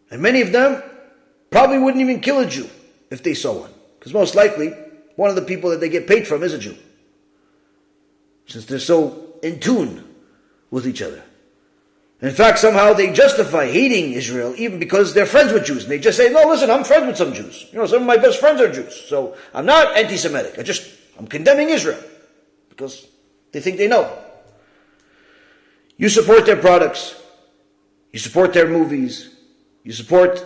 And many of them probably wouldn't even kill a Jew if they saw one. Because most likely, one of the people that they get paid from is a Jew. Since they're so in tune with each other. In fact, somehow they justify hating Israel even because they're friends with Jews. And they just say, no, listen, I'm friends with some Jews. Some of my best friends are Jews. So I'm not anti-Semitic. I'm condemning Israel. Because they think they know. You support their products. You support their movies. You support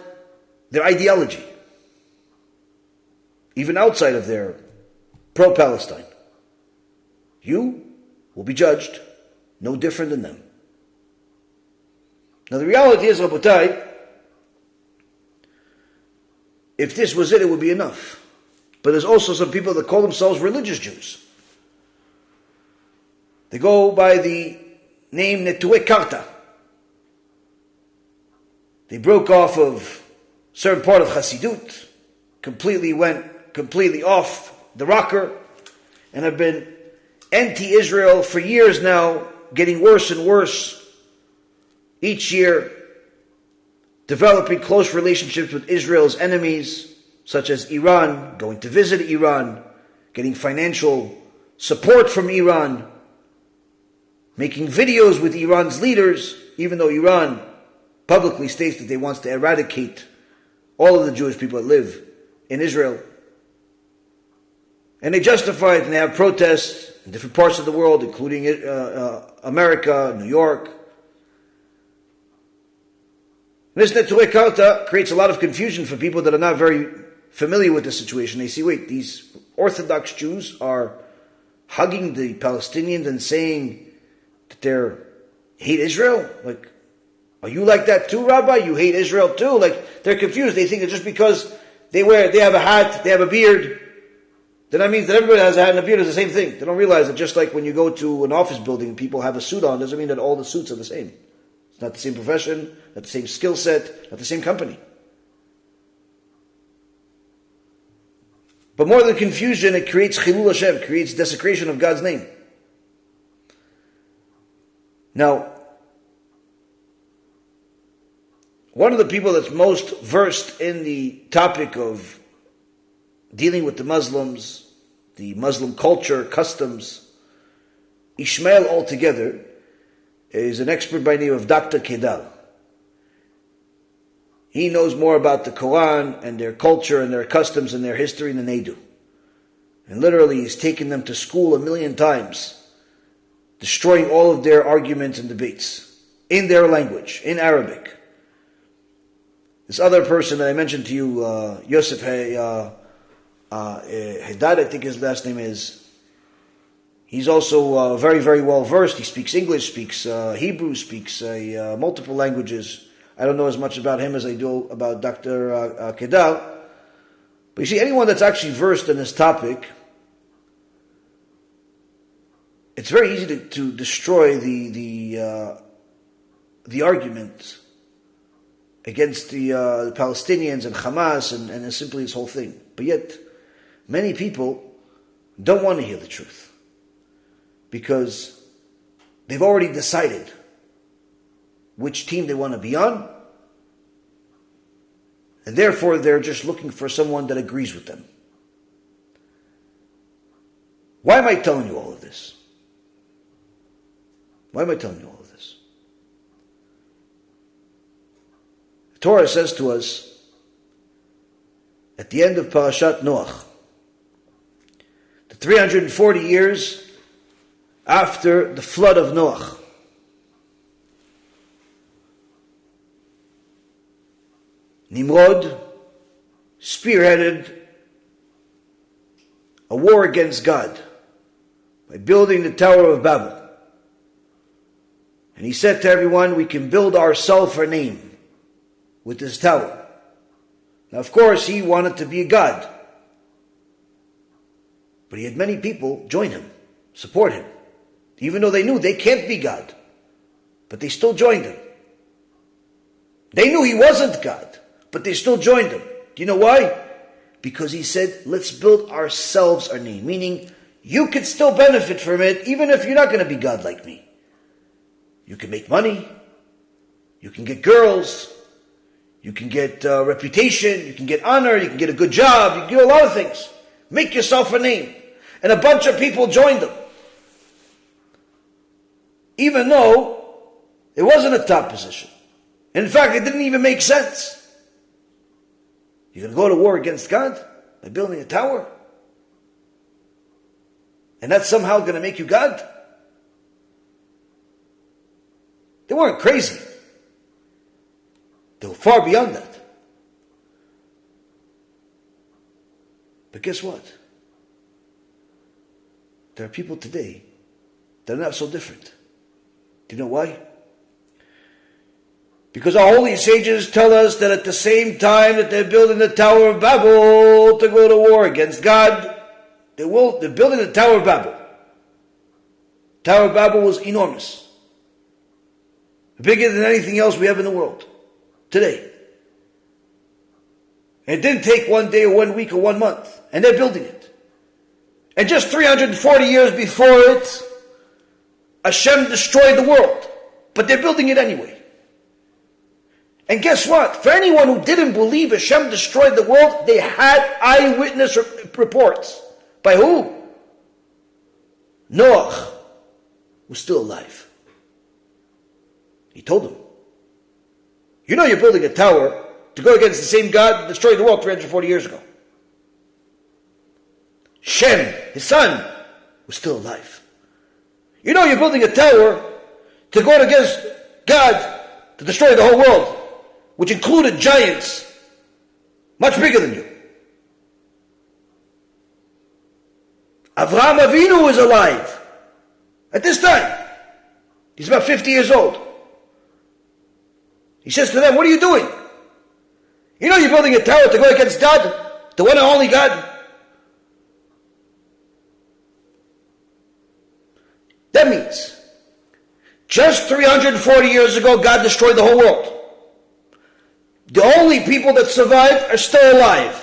their ideology. Even outside of their pro-Palestine. You will be judged no different than them. Now the reality is, Rabotai, if this was it, it would be enough. But there's also some people that call themselves religious Jews. They go by the name Netuei Karta. They broke off of a certain part of Hasidut, went completely off the rocker, and have been anti-Israel for years now, getting worse and worse each year. developing close relationships with Israel's enemies, such as Iran, going to visit Iran, getting financial support from Iran, making videos with Iran's leaders, even though Iran publicly states that they want to eradicate all of the Jewish people that live in Israel. And they justify it, and they have protests in different parts of the world, including America, New York. This Neturei Karta creates a lot of confusion for people that are not very familiar with the situation. They see, wait, these Orthodox Jews are hugging the Palestinians and saying that they hate Israel? Like, are you like that too, Rabbi? You hate Israel too? Like, they're confused. They think that just because they have a hat, they have a beard, then that means that everybody has a hat and a beard is the same thing. They don't realize that just like when you go to an office building and people have a suit on, doesn't mean that all the suits are the same. It's not the same profession, not the same skill set, not the same company. But more than confusion, it creates chilul Hashem, creates desecration of God's name. Now, one of the people that's most versed in the topic of dealing with the Muslims, the Muslim culture, customs, Ishmael altogether, is an expert by the name of Dr. Kedal. He knows more about the Quran and their culture and their customs and their history than they do. And literally he's taken them to school 1,000,000 times, destroying all of their arguments and debates in their language, in Arabic. This other person that I mentioned to you, Yosef Haddad, I think his last name is, he's also very, very well versed. He speaks English, speaks Hebrew, speaks multiple languages. I don't know as much about him as I do about Dr. Kedal. But you see, anyone that's actually versed in this topic, it's very easy to destroy the argument against the Palestinians and Hamas and simply this whole thing. But yet, many people don't want to hear the truth because they've already decided which team they want to be on, and therefore they're just looking for someone that agrees with them. Why am I telling you all of this? Why am I telling you all of this? The Torah says to us at the end of Parashat Noach, the 340 years after the flood of Noach, Nimrod spearheaded a war against God by building the Tower of Babel. And he said to everyone, we can build ourselves a name with this tower. Now, of course, he wanted to be a god. But he had many people join him, support him, even though they knew they can't be God. But they still joined him. They knew he wasn't God, but they still joined him. Do you know why? Because he said, let's build ourselves our name. Meaning, you could still benefit from it, even if you're not going to be God like me. You can make money. You can get girls. You can get reputation. You can get honor. You can get a good job. You can get a lot of things. Make yourself a name. And a bunch of people joined them. Even though it wasn't a top position. In fact, it didn't even make sense. You're going to go to war against God by building a tower? And that's somehow going to make you God? They weren't crazy. They were far beyond that. But guess what? There are people today that are not so different. Do you know why? Because our holy sages tell us that at the same time that they're building the Tower of Babel to go to war against God, they're building the Tower of Babel. Tower of Babel was enormous. Bigger than anything else we have in the world today. And it didn't take 1 day or 1 week or 1 month. And they're building it. And just 340 years before it, Hashem destroyed the world. But they're building it anyway. And guess what? For anyone who didn't believe Hashem destroyed the world, they had eyewitness reports. By who? Noach was still alive. He told them, you know you're building a tower to go against the same God that destroyed the world 340 years ago. Shem, his son, was still alive. You know you're building a tower to go against God to destroy the whole world, which included giants much bigger than you. Avraham Avinu was alive at this time. He's about 50 years old. He says to them, what are you doing? You know you're building a tower to go against God, the one and only God. That means, just 340 years ago, God destroyed the whole world. The only people that survived are still alive.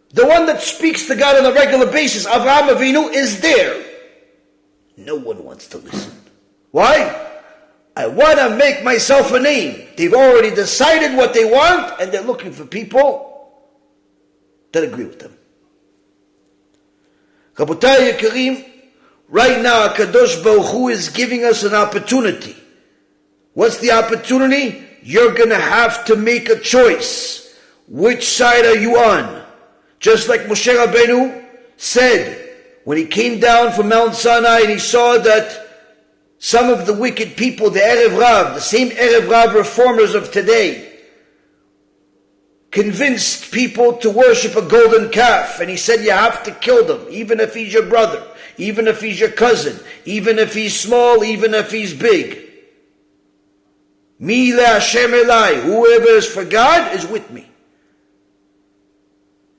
The one that speaks to God on a regular basis, Avraham Avinu, is there. No one wants to listen. Why? I want to make myself a name. They've already decided what they want, and they're looking for people that agree with them. Rabotai Yekarim, right now, HaKadosh Baruch Hu is giving us an opportunity. What's the opportunity? You're going to have to make a choice. Which side are you on? Just like Moshe Rabbeinu said, when he came down from Mount Sinai and he saw that some of the wicked people, the Erev Rav, the same Erev Rav reformers of today, convinced people to worship a golden calf. And he said, you have to kill them, even if he's your brother, even if he's your cousin, even if he's small, even if he's big. Mi le Hashem elai, whoever is for God is with me.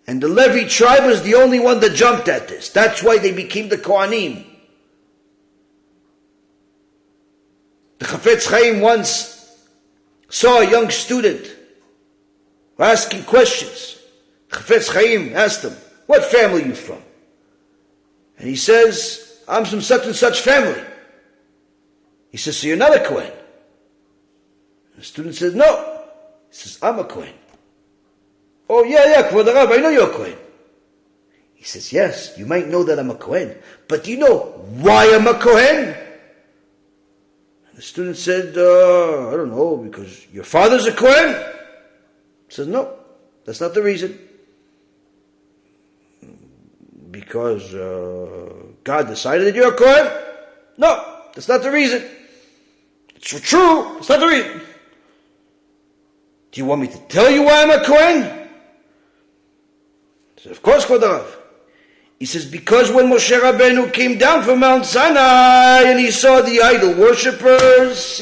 And the Levi tribe was the only one that jumped at this. That's why they became the Kohanim. The Chafetz Chaim once saw a young student asking questions. Chafetz Chaim asked him, what family are you from? And he says, I'm from such and such family. He says, so you're not a Kohen? The student says, no. He says, I'm a Kohen. Oh, yeah, Kvod Rabbi, I know you're a Kohen. He says, yes, you might know that I'm a Kohen, but do you know why I'm a Kohen? And the student said, I don't know, because your father's a Kohen? He says, no, that's not the reason. Because God decided that you're a Kohen? No, that's not the reason. It's true, it's not the reason. Do you want me to tell you why I'm a Kohen? He said, of course, Kvod Rav. He says, because when Moshe Rabbeinu came down from Mount Sinai and he saw the idol worshippers,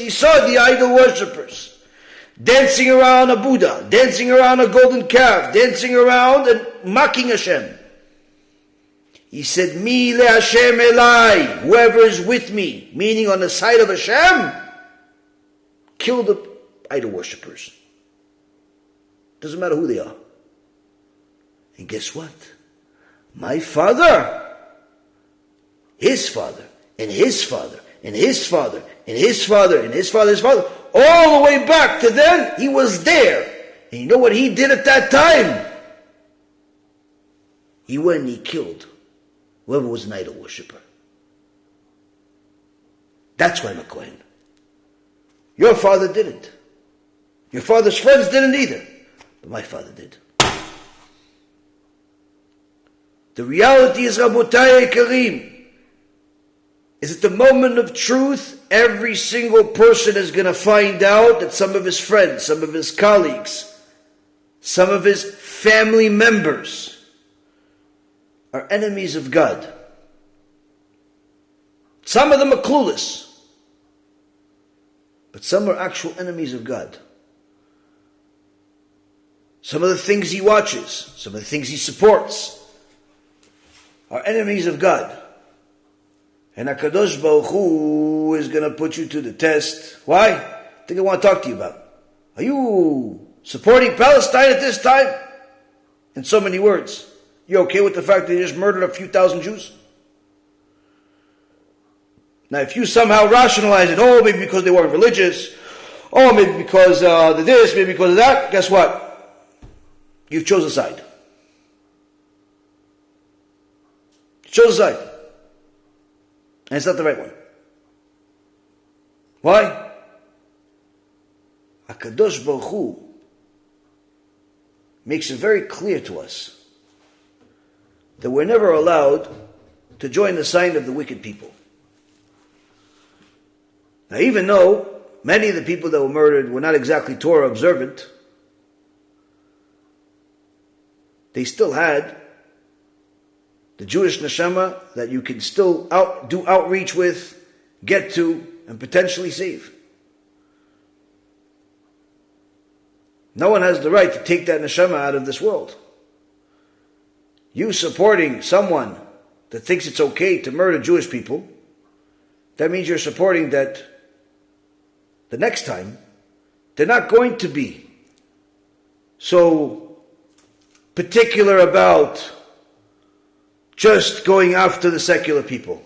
dancing around a Buddha, dancing around a golden calf, dancing around and mocking Hashem. He said, Mi le Hashem elai, whoever is with me, meaning on the side of Hashem, kill the idol worshippers. Doesn't matter who they are. And guess what? My father, his father, and his father, and his father, and his father, and his father's father, all the way back to then, he was there. And you know what he did at that time? He went and he killed whoever was an idol worshiper. That's why I'm a Kohen. Your father didn't. Your father's friends didn't either. But my father did. The reality is, Rabotai Karim, is at the moment of truth, every single person is going to find out that some of his friends, some of his colleagues, some of his family members are enemies of God. Some of them are clueless, but some are actual enemies of God. Some of the things he watches, some of the things he supports, are enemies of God. And HaKadosh Baruch Hu is going to put you to the test. Why? I think I want to talk to you about. Are you supporting Palestine at this time? In so many words. You okay with the fact that they just murdered a few thousand Jews? Now if you somehow rationalize it, maybe because they weren't religious, oh, maybe because of this, maybe because of that, guess what? You've chosen a side. You chose a side. And it's not the right one. Why? HaKadosh Baruch Hu makes it very clear to us that we're never allowed to join the sign of the wicked people. Now, even though many of the people that were murdered were not exactly Torah observant, they still had the Jewish neshama that you can still do outreach with, get to, and potentially save. No one has the right to take that neshama out of this world. You supporting someone that thinks it's okay to murder Jewish people, that means you're supporting that the next time they're not going to be so particular about just going after the secular people.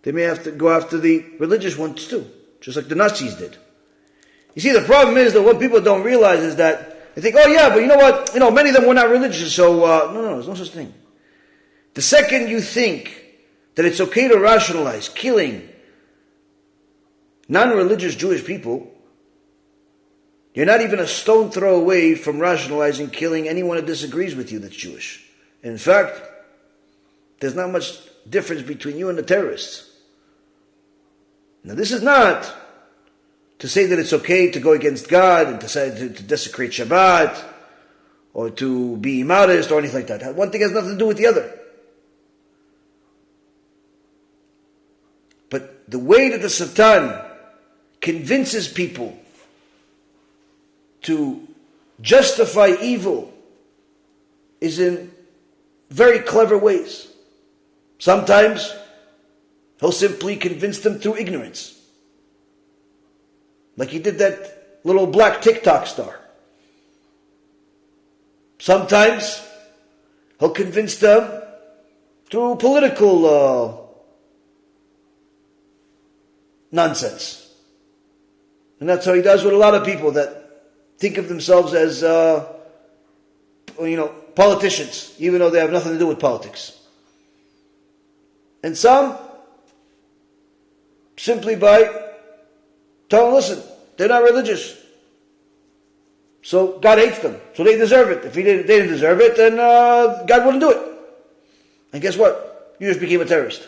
They may have to go after the religious ones too, just like the Nazis did. You see, the problem is that what people don't realize is that they think, oh yeah, but you know what? Many of them were not religious, so no, there's no such thing. The second you think that it's okay to rationalize killing non-religious Jewish people, you're not even a stone throw away from rationalizing killing anyone that disagrees with you that's Jewish. And in fact, there's not much difference between you and the terrorists. Now, this is not to say that it's okay to go against God and to say to desecrate Shabbat or to be immodest or anything like that. One thing has nothing to do with the other. But the way that the Satan convinces people to justify evil is in very clever ways. Sometimes he'll simply convince them through ignorance. Like he did that little black TikTok star. Sometimes he'll convince them through political nonsense. And that's how he does with a lot of people that think of themselves as, politicians, even though they have nothing to do with politics. And some, simply by telling them, listen, they're not religious. So God hates them. So they deserve it. If they didn't deserve it, then God wouldn't do it. And guess what? You just became a terrorist.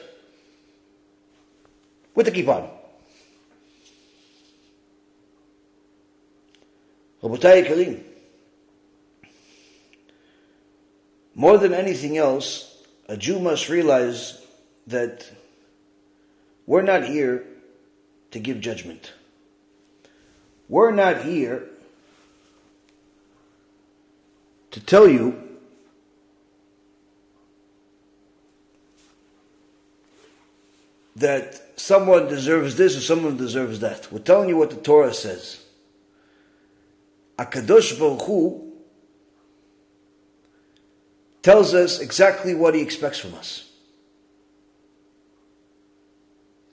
With the kippur. Rabotai Kalim. More than anything else, a Jew must realize that we're not here to give judgment. We're not here to tell you that someone deserves this or someone deserves that. We're telling you what the Torah says. HaKadosh Baruch Hu tells us exactly what He expects from us.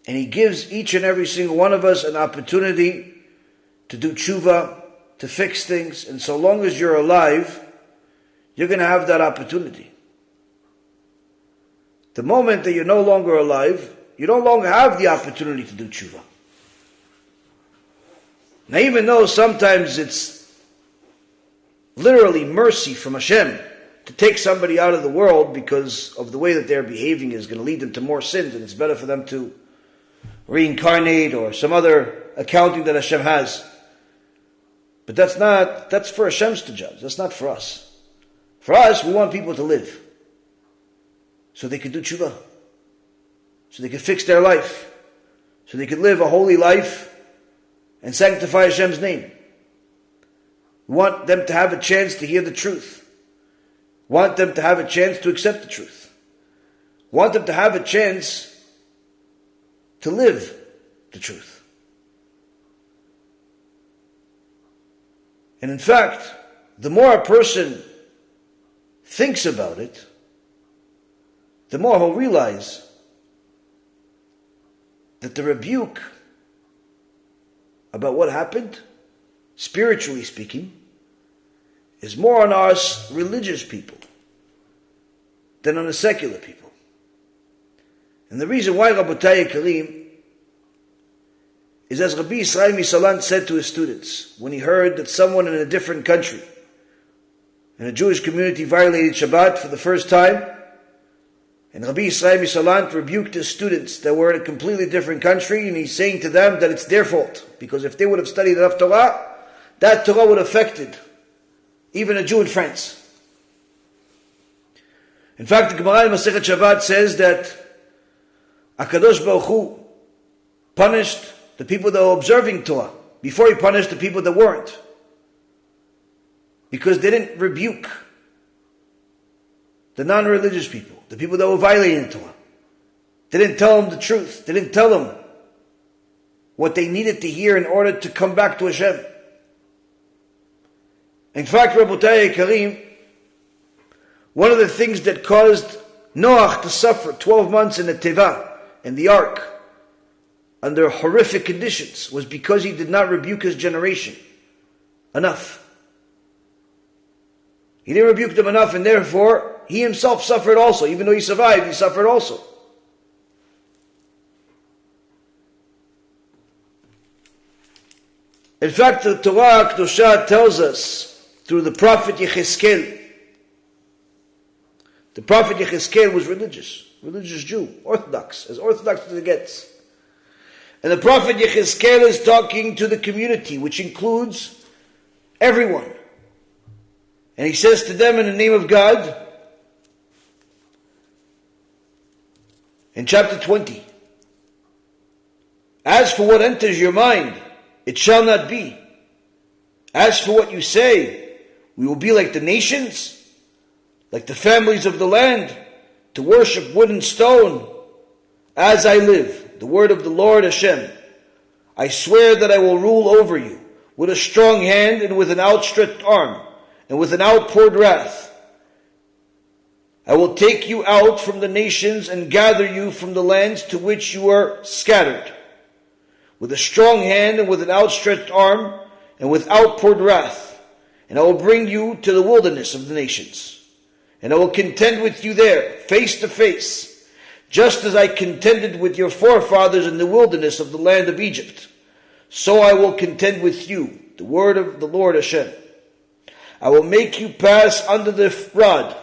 And He gives each and every single one of us an opportunity to do tshuva, to fix things. And so long as you're alive, you're going to have that opportunity. The moment that you're no longer alive, you no longer have the opportunity to do tshuva. Now, even though sometimes it's literally mercy from Hashem to take somebody out of the world because of the way that they're behaving is going to lead them to more sins, and it's better for them to reincarnate or some other accounting that Hashem has. But that's for Hashem's to judge. That's not for us. For us, we want people to live so they can do tshuva, so they can fix their life, so they can live a holy life and sanctify Hashem's name. We want them to have a chance to hear the truth. We want them to have a chance to accept the truth. We want them to have a chance to live the truth. And in fact, the more a person thinks about it, the more he'll realize that the rebuke about what happened, spiritually speaking, is more on us religious people than on the secular people. And the reason why, Rabotai Karim, is as Rabbi Yisrael said to his students when he heard that someone in a different country, in a Jewish community, violated Shabbat for the first time, and Rabbi Yisrael rebuked his students that were in a completely different country, and he's saying to them that it's their fault, because if they would have studied enough Torah, that Torah would have affected even a Jew in France. In fact, the Gemara in Masechet Shabbat says that HaKadosh Baruch Hu punished the people that were observing Torah before he punished the people that weren't, because they didn't rebuke the non-religious people, the people that were violating the Torah. They didn't tell them the truth. They didn't tell them what they needed to hear in order to come back to Hashem. In fact, Rabotai Karim, one of the things that caused Noach to suffer 12 months in the Teva, in the ark, under horrific conditions, was because he did not rebuke his generation enough. He didn't rebuke them enough, and therefore he himself suffered also. Even though he survived, he suffered also. In fact, the Torah Kedosha tells us through the prophet Yechezkel. The prophet Yechezkel was religious Jew, Orthodox as it gets. And the prophet Yechezkel is talking to the community, which includes everyone. And he says to them in the name of God, in chapter 20, as for what enters your mind, it shall not be. As for what you say, we will be like the nations, like the families of the land, to worship wood and stone. As I live, the word of the Lord Hashem, I swear that I will rule over you with a strong hand and with an outstretched arm and with an outpoured wrath. I will take you out from the nations and gather you from the lands to which you are scattered, with a strong hand and with an outstretched arm and with outpoured wrath. And I will bring you to the wilderness of the nations. And I will contend with you there, face to face, just as I contended with your forefathers in the wilderness of the land of Egypt. So I will contend with you, the word of the Lord Hashem. I will make you pass under the rod,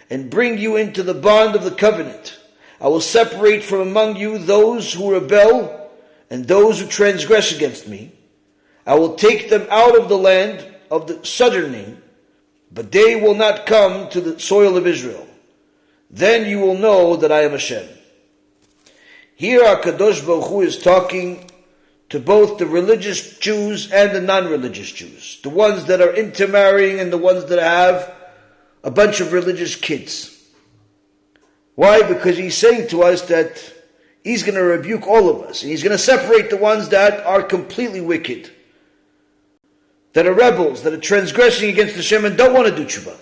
and bring you into the bond of the covenant. I will separate from among you those who rebel, and those who transgress against me. I will take them out of the land of the sojourning, but they will not come to the soil of Israel. Then you will know that I am Hashem. Here HaKadosh Baruch Hu is talking to both the religious Jews and the non-religious Jews, the ones that are intermarrying and the ones that have a bunch of religious kids. Why? Because he's saying to us that he's going to rebuke all of us, and he's going to separate the ones that are completely wicked, that are rebels, that are transgressing against Hashem and don't want to do tshuva.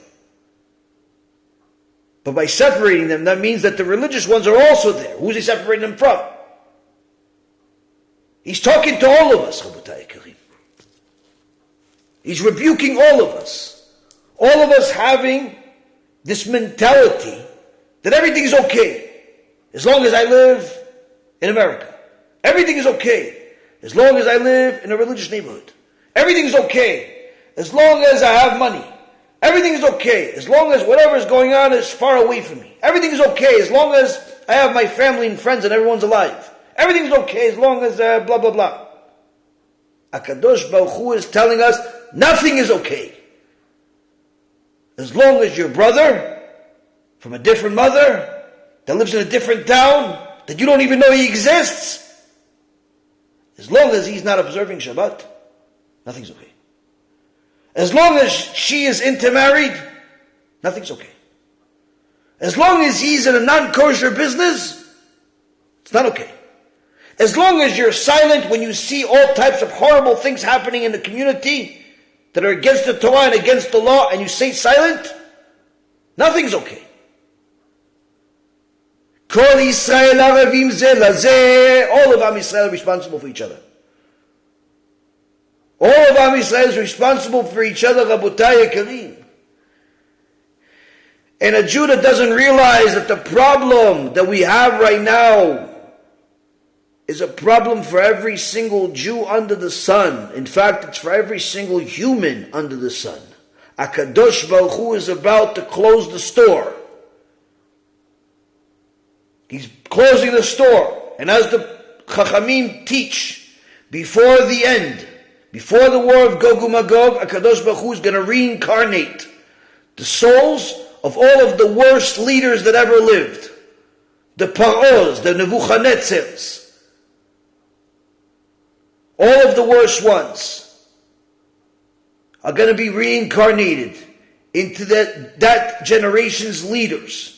But by separating them, that means that the religious ones are also there. Who's he separating them from? He's talking to all of us, Rabotai Karim. He's rebuking all of us. All of us having this mentality that everything is okay as long as I live in America. Everything is okay as long as I live in a religious neighborhood. Everything is okay as long as I have money. Everything is okay as long as whatever is going on is far away from me. Everything is okay as long as I have my family and friends and everyone's alive. Everything is okay as long as blah, blah, blah. HaKadosh Baruch Hu is telling us nothing is okay. As long as your brother from a different mother that lives in a different town that you don't even know he exists, as long as he's not observing Shabbat, nothing's okay. As long as she is intermarried, nothing's okay. As long as he's in a non-kosher business, it's not okay. As long as you're silent when you see all types of horrible things happening in the community that are against the Torah and against the law, and you stay silent, nothing's okay. Kol Yisrael Aravim Zeh Lazeh, all of Am Yisrael are responsible for each other. All of Am Yisrael is responsible for each other, Rabotai Yekarim. And a Jew that doesn't realize that the problem that we have right now is a problem for every single Jew under the sun. In fact, it's for every single human under the sun. HaKadosh Baruch Hu is about to close the store. He's closing the store. And as the Chachamim teach, before the end, before the war of Gog and Magog, HaKadosh Baruch Hu is going to reincarnate the souls of all of the worst leaders that ever lived. The Paro's, the Nebuchadnezzars. All of the worst ones are going to be reincarnated into that generation's leaders.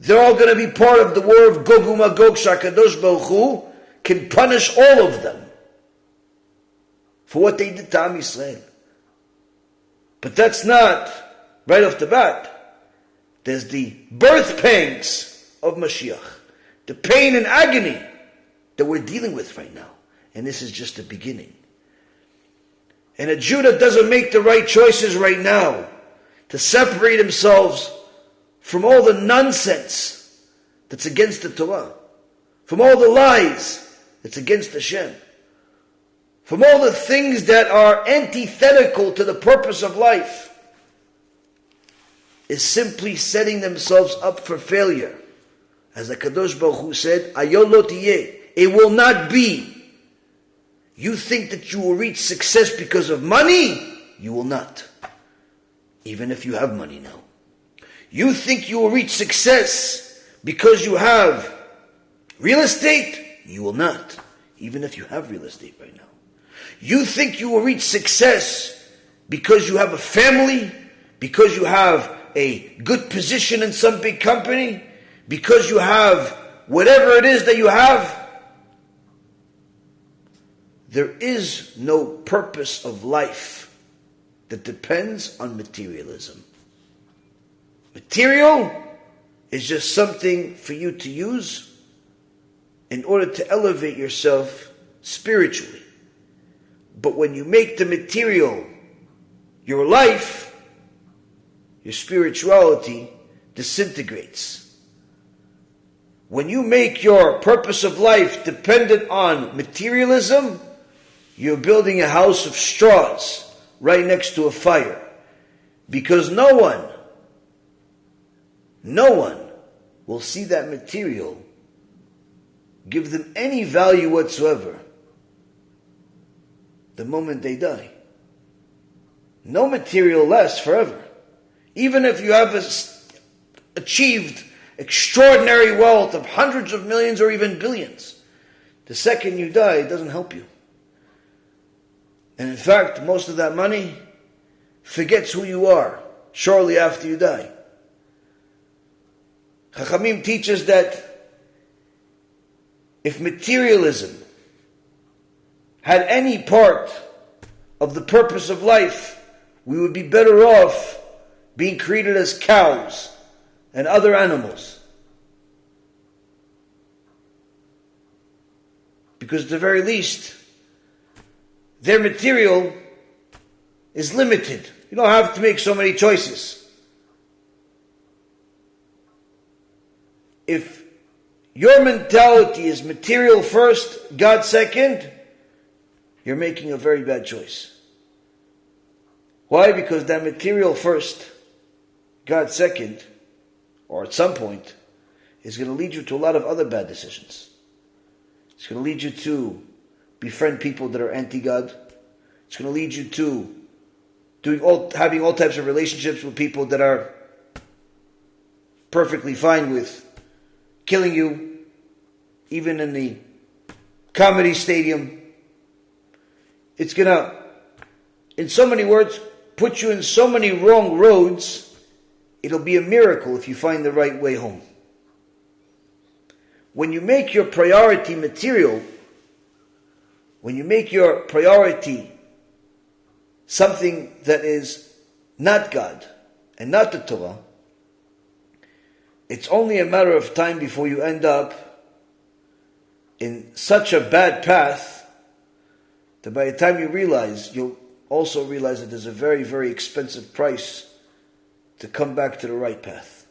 They're all going to be part of the war of Gog and Magog. HaKadosh Baruch Hu can punish all of them for what they did to Am Yisrael. But that's not right off the bat. There's the birth pangs of Moshiach, the pain and agony that we're dealing with right now. And this is just the beginning. And a Jew that doesn't make the right choices right now to separate themselves from all the nonsense that's against the Torah, from all the lies that's against Hashem, from all the things that are antithetical to the purpose of life, is simply setting themselves up for failure. As the Kadosh Baruch Hu said, Ayol lo tiyeh, it will not be. You think that you will reach success because of money? You will not. Even if you have money now. You think you will reach success because you have real estate? You will not. Even if you have real estate right now. You think you will reach success because you have a family? Because you have a good position in some big company? Because you have whatever it is that you have? There is no purpose of life that depends on materialism. Material is just something for you to use in order to elevate yourself spiritually. But when you make the material your life, your spirituality disintegrates. When you make your purpose of life dependent on materialism, you're building a house of straws right next to a fire. Because no one will see that material give them any value whatsoever the moment they die. No material lasts forever. Even if you have achieved extraordinary wealth of hundreds of millions or even billions, the second you die, it doesn't help you. And in fact, most of that money forgets who you are shortly after you die. Chachamim teaches that if materialism had any part of the purpose of life, we would be better off being created as cows and other animals. Because at the very least, their material is limited. You don't have to make so many choices. If your mentality is material first, God second, you're making a very bad choice. Why? Because that material first, God second, or at some point, is going to lead you to a lot of other bad decisions. It's going to lead you to befriend people that are anti-God. It's going to lead you to having all types of relationships with people that are perfectly fine with killing you, even in the comedy stadium. It's going to, in so many words, put you in so many wrong roads, it'll be a miracle if you find the right way home. When you make your priority material, when you make your priority something that is not God and not the Torah, it's only a matter of time before you end up in such a bad path that by the time you realize, you'll also realize that there's a very, very expensive price to come back to the right path.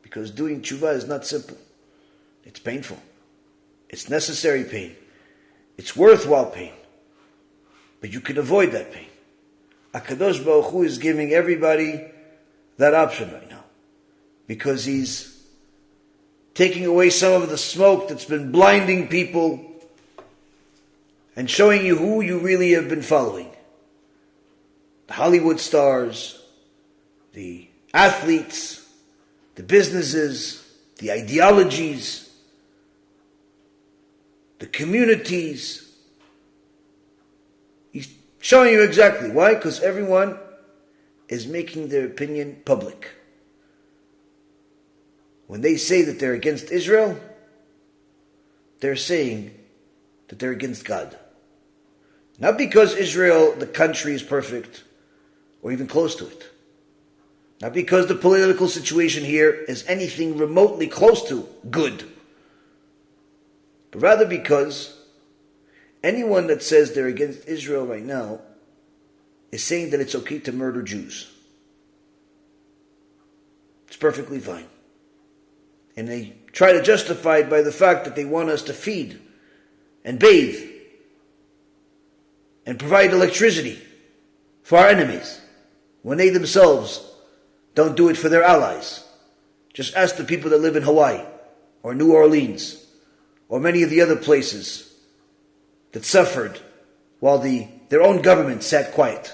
Because doing tshuva is not simple. It's painful. It's necessary pain. It's worthwhile pain. But you can avoid that pain. HaKadosh Baruch Hu is giving everybody that option right now. Because He's taking away some of the smoke that's been blinding people and showing you who you really have been following. The Hollywood stars, the athletes, the businesses, the ideologies, the communities. He's showing you exactly. Why? Because everyone is making their opinion public. When they say that they're against Israel, they're saying that they're against God. Not because Israel, the country, is perfect, or even close to it. Not because the political situation here is anything remotely close to good. But rather because anyone that says they're against Israel right now is saying that it's okay to murder Jews. It's perfectly fine. And they try to justify it by the fact that they want us to feed and bathe and provide electricity for our enemies, when they themselves don't do it for their allies. Just ask the people that live in Hawaii, or New Orleans, or many of the other places that suffered while their own government sat quiet.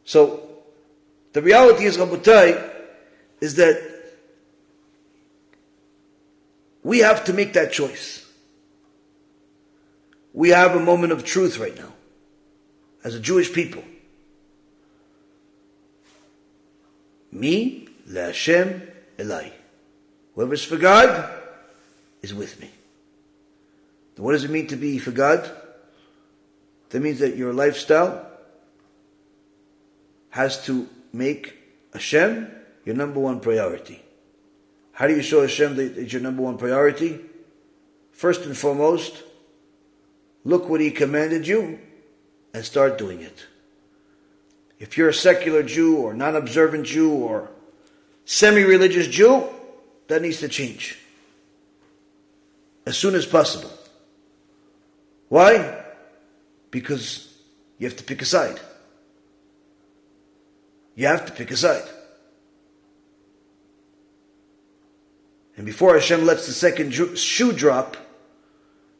So, the reality is, Rabotai, is that we have to make that choice. We have a moment of truth right now, as a Jewish people. Me, LeHashem, Elai. Whoever's for God is with me. And what does it mean to be for God? That means that your lifestyle has to make Hashem your number one priority. How do you show Hashem that it's your number one priority? First and foremost, look what He commanded you and start doing it. If you're a secular Jew or non-observant Jew or semi-religious Jew, that needs to change as soon as possible. Why? Because you have to pick a side. You have to pick a side. And before Hashem lets the second shoe drop,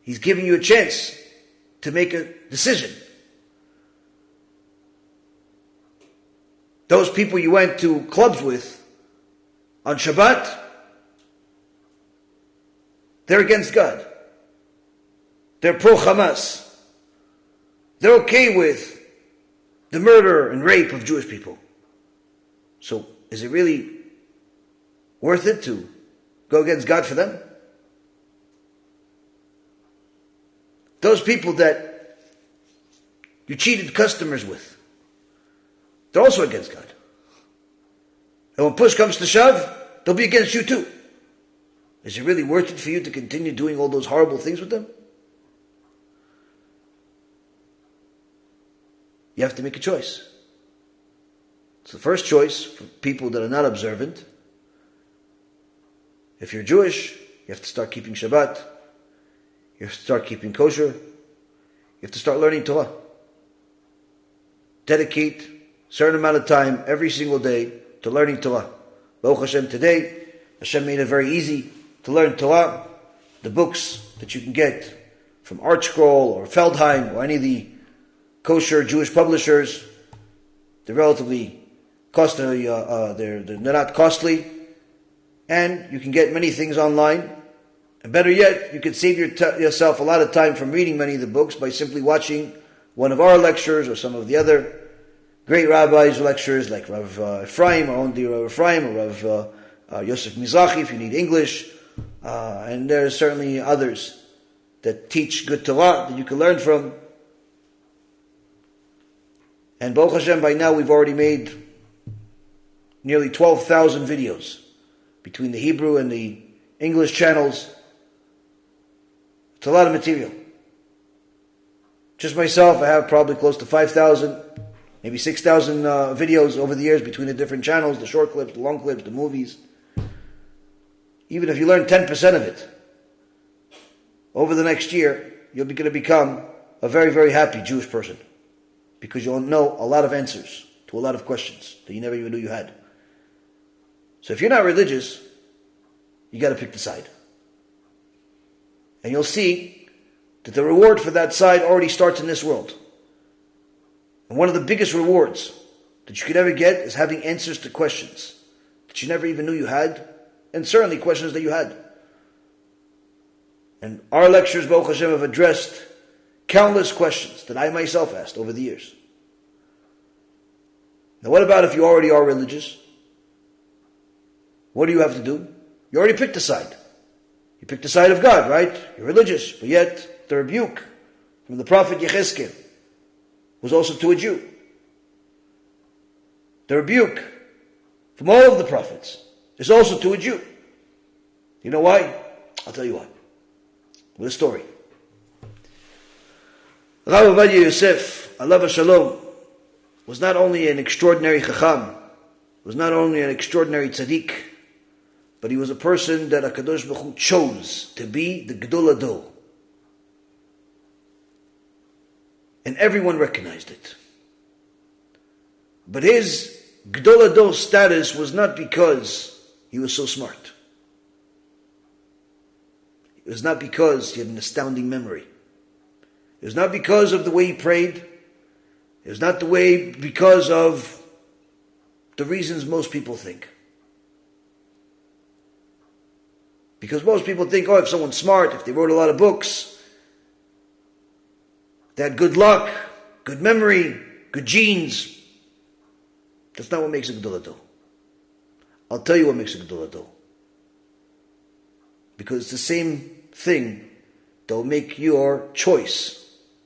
He's giving you a chance to make a decision. Those people you went to clubs with on Shabbat, they're against God. They're pro-Hamas. They're okay with the murder and rape of Jewish people. So, is it really worth it to go against God for them? Those people that you cheated customers with, they're also against God. And when push comes to shove, they'll be against you too. Is it really worth it for you to continue doing all those horrible things with them? You have to make a choice. So the first choice for people that are not observant, if you're Jewish, you have to start keeping Shabbat. You have to start keeping kosher. You have to start learning Torah. Dedicate a certain amount of time every single day to learning Torah. Baruch Hashem, today, Hashem made it very easy to learn Torah. The books that you can get from ArtScroll or Feldheim or any of the kosher Jewish publishers, they're relatively costly. They're not costly, and you can get many things online. And better yet, you can save yourself a lot of time from reading many of the books by simply watching one of our lectures or some of the other great rabbis' lectures, like Rav Efraim, our own dear Rav Efraim, or Rav Yosef Mizrahi, if you need English. And there's certainly others that teach good Torah that you can learn from. And Baruch Hashem, by now we've already made nearly 12,000 videos between the Hebrew and the English channels. It's a lot of material. Just myself, I have probably close to 5,000, maybe 6,000 videos over the years between the different channels, the short clips, the long clips, the movies. Even if you learn 10% of it, over the next year, you're going to become a very, very happy Jewish person. Because you'll know a lot of answers to a lot of questions that you never even knew you had. So if you're not religious, you got to pick the side. And you'll see that the reward for that side already starts in this world. And one of the biggest rewards that you could ever get is having answers to questions that you never even knew you had, and certainly questions that you had. And our lectures, Baruch Hashem, have addressed countless questions that I myself asked over the years. Now what about if you already are religious? What do you have to do? You already picked a side. You picked the side of God, right? You're religious, but yet the rebuke from the prophet Yechezkel was also to a Jew. The rebuke from all of the prophets is also to a Jew. You know why? I'll tell you why. With a story. Rabbi Yosef, alav shalom, was not only an extraordinary chacham, was not only an extraordinary tzaddik, but he was a person that HaKadosh Baruch Hu chose to be the Gedol Ador. And everyone recognized it. But his Gedol Ador status was not because he was so smart. It was not because he had an astounding memory. It was not because of the way he prayed. It was not because of the reasons most people think. Because most people think, if someone's smart, if they wrote a lot of books, they had good luck, good memory, good genes. That's not what makes a Gedol Ador. I'll tell you what makes a Gedol Ador. Because it's the same thing that will make your choice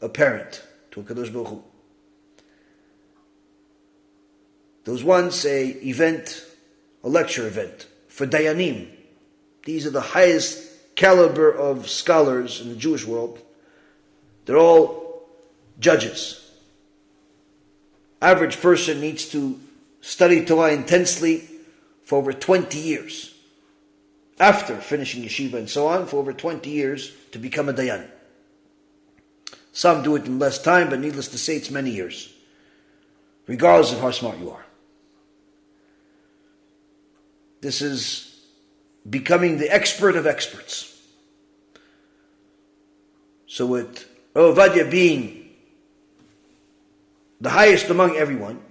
apparent to HaKadosh Baruch Hu. There was once a lecture event for Dayanim. These are the highest caliber of scholars in the Jewish world. They're all judges. Average person needs to study Torah intensely for over 20 years. After finishing yeshiva and so on, for over 20 years to become a dayan. Some do it in less time, but needless to say, it's many years. Regardless of how smart you are. This is becoming the expert of experts. So with Rav Ovadia being the highest among everyone,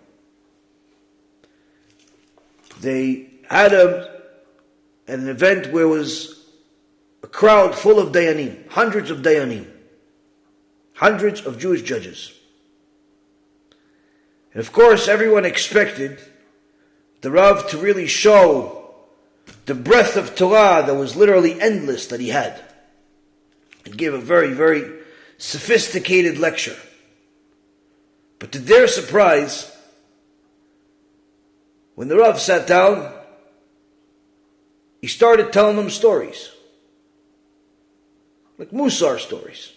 they had an event where it was a crowd full of dayanim, hundreds of dayanim, hundreds of Jewish judges. And of course, everyone expected the Rav to really show the breadth of Torah that was literally endless that he had. He gave a very, very sophisticated lecture. But to their surprise, when the Rav sat down, he started telling them stories. Like Musar stories.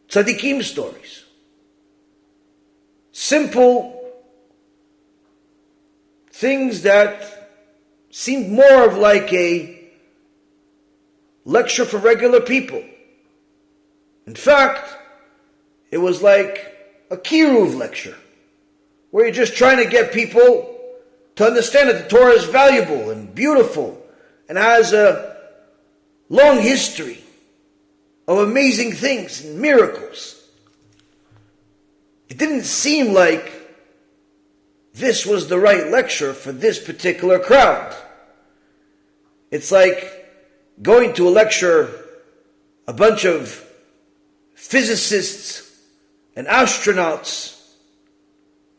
Tzaddikim stories. Simple things that seemed more of like a lecture for regular people. In fact, it was like a Kiruv lecture, where you're just trying to get people to understand that the Torah is valuable and beautiful and has a long history of amazing things and miracles. It didn't seem like this was the right lecture for this particular crowd. It's like going to a lecture, a bunch of physicists and astronauts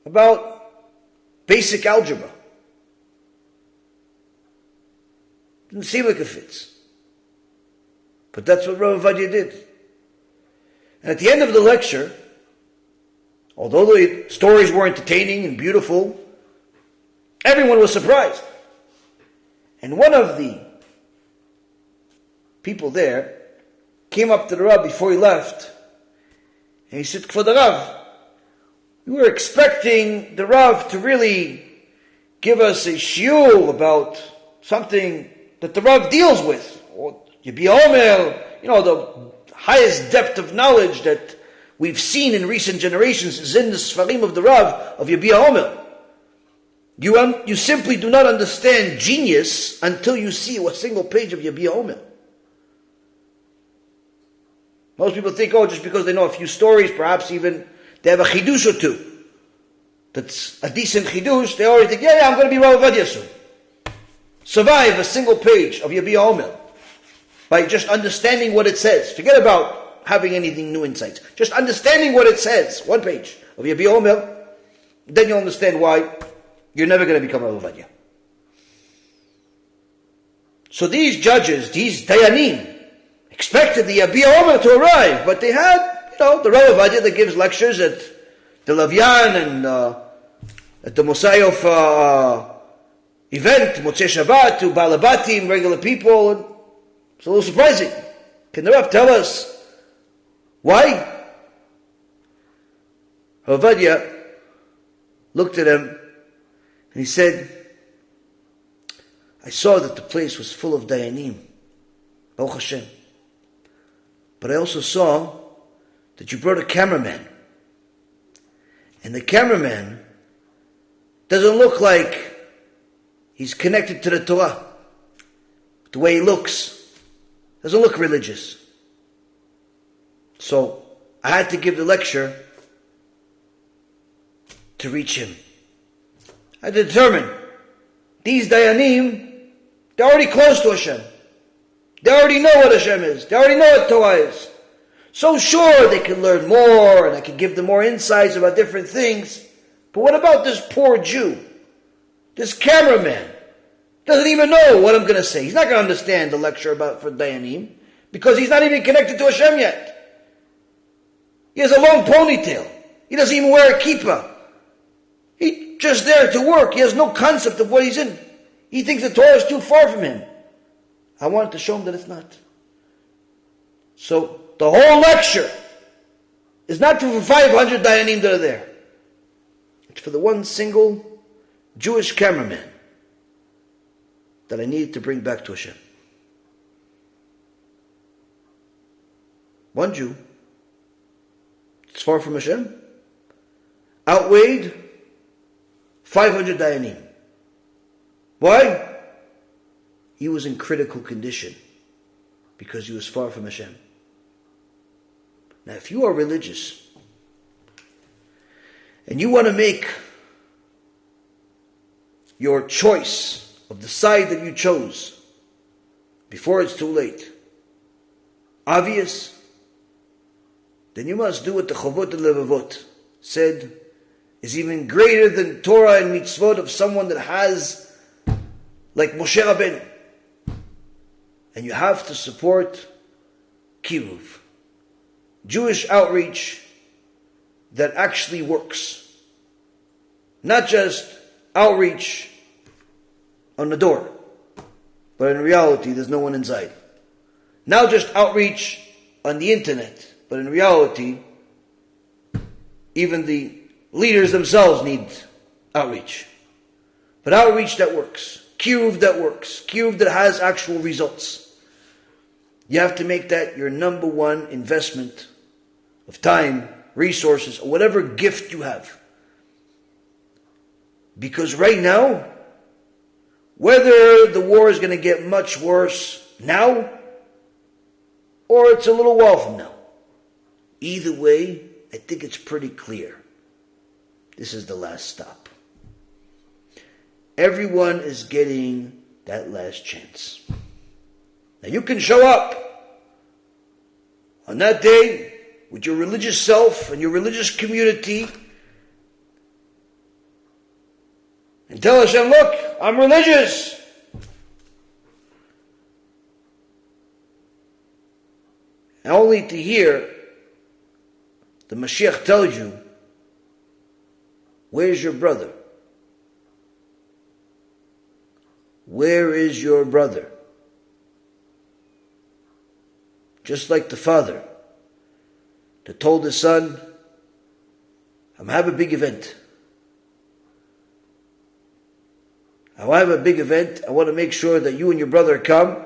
about basic algebra. Didn't seem like it fits. But that's what Rav Ovadia did. And at the end of the lecture, although the stories were entertaining and beautiful, everyone was surprised. And one of the people there came up to the Rabbi before he left, And he said, for the Rav, we were expecting the Rav to really give us a shiur about something that the Rav deals with, or Yabi Omer, the highest depth of knowledge that we've seen in recent generations is in the Sfarim of the Rav of Yabi Omer. You simply do not understand genius until you see a single page of Yabi Omer. Most people think, just because they know a few stories, perhaps even they have a chidush or two, that's a decent chidush, they already think, I'm going to be Rav Ovadia soon. Survive a single page of Yabi Omer by just understanding what it says. Forget about having anything new insights. Just understanding what it says, one page of Yabi Omer, then you'll understand why you're never going to become Rav Ovadia. So these judges, these dayanim, expected the Yabi Omer to arrive, but they had, the Rav Ovadia that gives lectures at the Lavyan and at the Moshiach event, Motzei Shabbat, to Balabatim, regular people. And it's a little surprising. Can the Rav tell us why? Rav Ovadia looked at him and he said, I saw that the place was full of dayanim, Baruch Hashem. But I also saw that you brought a cameraman. And the cameraman doesn't look like he's connected to the Torah. The way he looks doesn't look religious. So I had to give the lecture to reach him. I had to determine these dayanim, they're already close to Hashem. They already know what Hashem is. They already know what Torah is. So sure, they can learn more, and I can give them more insights about different things. But what about this poor Jew? This cameraman doesn't even know what I'm going to say. He's not going to understand the lecture for dayanim, because he's not even connected to Hashem yet. He has a long ponytail. He doesn't even wear a kippah. He's just there to work. He has no concept of what he's in. He thinks the Torah is too far from him. I wanted to show him that it's not. So the whole lecture is not for 500 dayanim that are there. It's for the one single Jewish cameraman that I needed to bring back to Hashem. One Jew, it's far from Hashem, outweighed 500 dayanim. Why? He was in critical condition because he was far from Hashem. Now, if you are religious and you want to make your choice of the side that you chose before it's too late obvious, then you must do what the Chovot and Levavot said is even greater than Torah and Mitzvot of someone that has, like Moshe Rabbeinu. And you have to support Kiruv, Jewish outreach that actually works. Not just outreach on the door, but in reality there's no one inside. Now just outreach on the internet, but in reality even the leaders themselves need outreach. But outreach that works, Kiruv that works, Kiruv that has actual results. You have to make that your number one investment of time, resources, or whatever gift you have. Because right now, whether the war is going to get much worse now, or it's a little while from now, either way, I think it's pretty clear. This is the last stop. Everyone is getting that last chance. Now you can show up on that day with your religious self and your religious community and tell Hashem, look, I'm religious. And only to hear the Moshiach tell you, where's your brother? Where is your brother? Just like the father that told his son, I'm going to have a big event. I want to have a big event. I want to make sure that you and your brother come.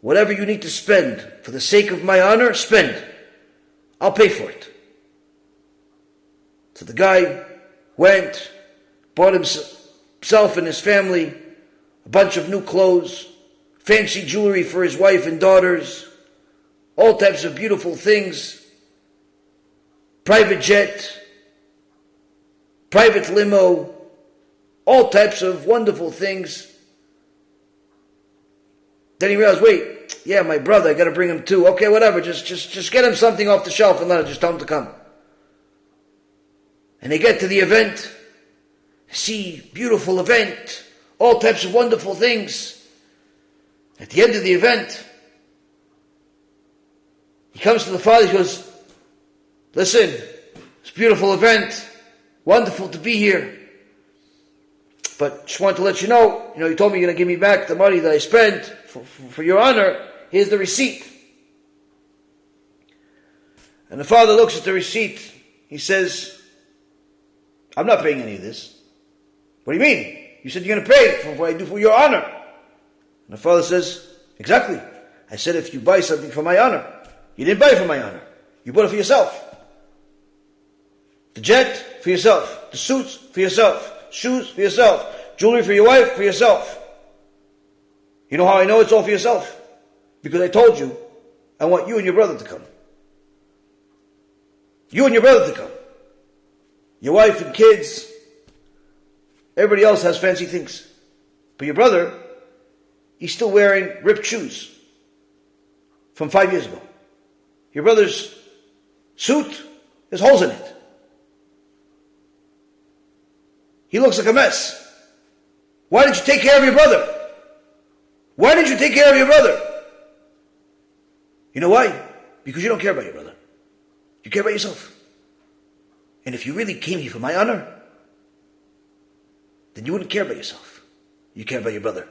Whatever you need to spend for the sake of my honor, spend. I'll pay for it. So the guy went, bought himself and his family a bunch of new clothes, fancy jewelry for his wife and daughters, all types of beautiful things, private jet, private limo, all types of wonderful things. Then he realized, wait, yeah, my brother, I got to bring him too. Okay, whatever, just get him something off the shelf and let him, just tell him to come. And they get to the event, see, beautiful event, all types of wonderful things. At the end of the event, he comes to the father, he goes, listen, it's a beautiful event, wonderful to be here. But just wanted to let you know, you told me you're going to give me back the money that I spent for your honor. Here's the receipt. And the father looks at the receipt. He says, I'm not paying any of this. What do you mean? You said you're going to pay for what I do for your honor. And the father says, exactly. I said if you buy something for my honor. You didn't buy it for my honor. You bought it for yourself. The jet, for yourself. The suits, for yourself. Shoes, for yourself. Jewelry for your wife, for yourself. You know how I know it's all for yourself? Because I told you, I want you and your brother to come. You and your brother to come. Your wife and kids. Everybody else has fancy things. But your brother, he's still wearing ripped shoes from 5 years ago. Your brother's suit, there's holes in it. He looks like a mess. Why didn't you take care of your brother? Why didn't you take care of your brother? You know why? Because you don't care about your brother. You care about yourself. And if you really came here for my honor, then you wouldn't care about yourself. You care about your brother.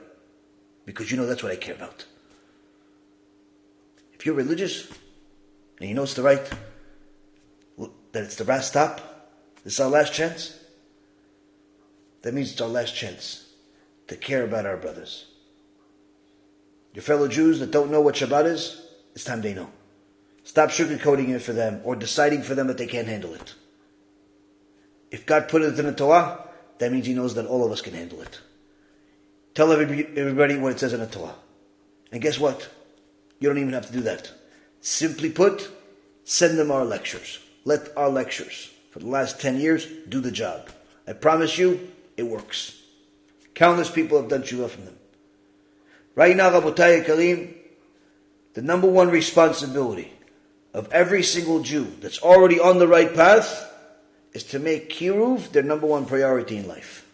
Because you know that's what I care about. If you're religious, and you know it's the right, that it's the last stop, this is our last chance, that means it's our last chance to care about our brothers. Your fellow Jews that don't know what Shabbat is, it's time they know. Stop sugarcoating it for them or deciding for them that they can't handle it. If God put it in the Torah, that means He knows that all of us can handle it. Tell everybody what it says in the Torah. And guess what? You don't even have to do that. Simply put, send them our lectures. Let our lectures, for the last 10 years, do the job. I promise you, it works. Countless people have done tshuva from them. Right now, Rabotai Karim, the number one responsibility of every single Jew that's already on the right path is to make Kiruv their number one priority in life.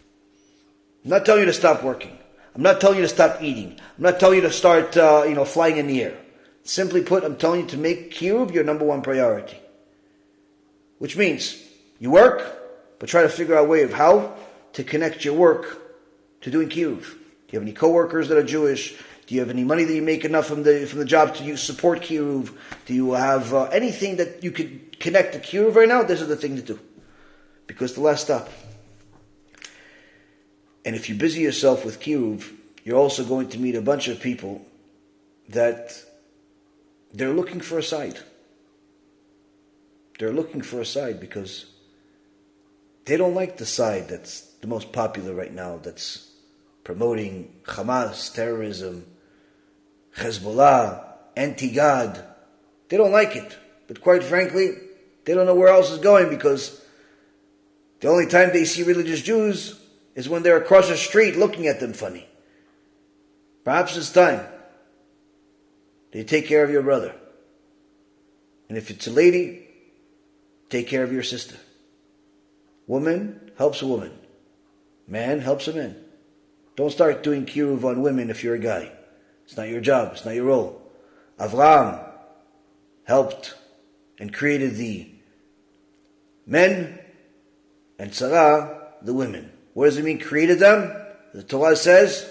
I'm not telling you to stop working. I'm not telling you to stop eating. I'm not telling you to start flying in the air. Simply put, I'm telling you to make Kiruv your number one priority. Which means you work, but try to figure out a way of how to connect your work to doing Kiruv. Do you have any coworkers that are Jewish? Do you have any money that you make enough from the job to support Kiruv? Do you have anything that you could connect to Kiruv right now? These are the things to do. Because the last stop. And if you busy yourself with Kiruv, you're also going to meet a bunch of people that they're looking for a side. They're looking for a side because they don't like the side that's the most popular right now, that's promoting Hamas, terrorism, Hezbollah, anti-God. They don't like it. But quite frankly, they don't know where else it's going because the only time they see religious Jews is when they're across the street looking at them funny. Perhaps it's time that you take care of your brother. And if it's a lady, take care of your sister. Woman helps a woman. Man helps a man. Don't start doing Kiruv on women if you're a guy. It's not your job. It's not your role. Avraham helped and created the men and Sarah the women. What does it mean, created them? The Torah says,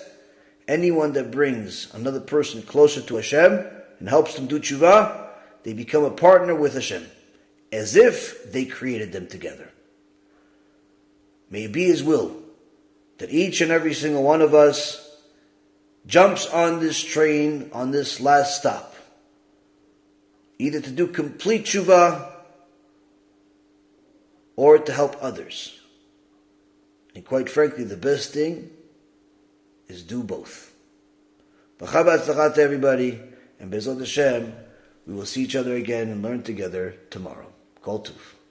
anyone that brings another person closer to Hashem and helps them do tshuva, they become a partner with Hashem. as if they created them together. May it be His will that each and every single one of us jumps on this train, on this last stop, either to do complete tshuva or to help others. And quite frankly, the best thing is do both. B'chab to everybody, and Be'ezrat Hashem, we will see each other again and learn together tomorrow. Kol Tuv.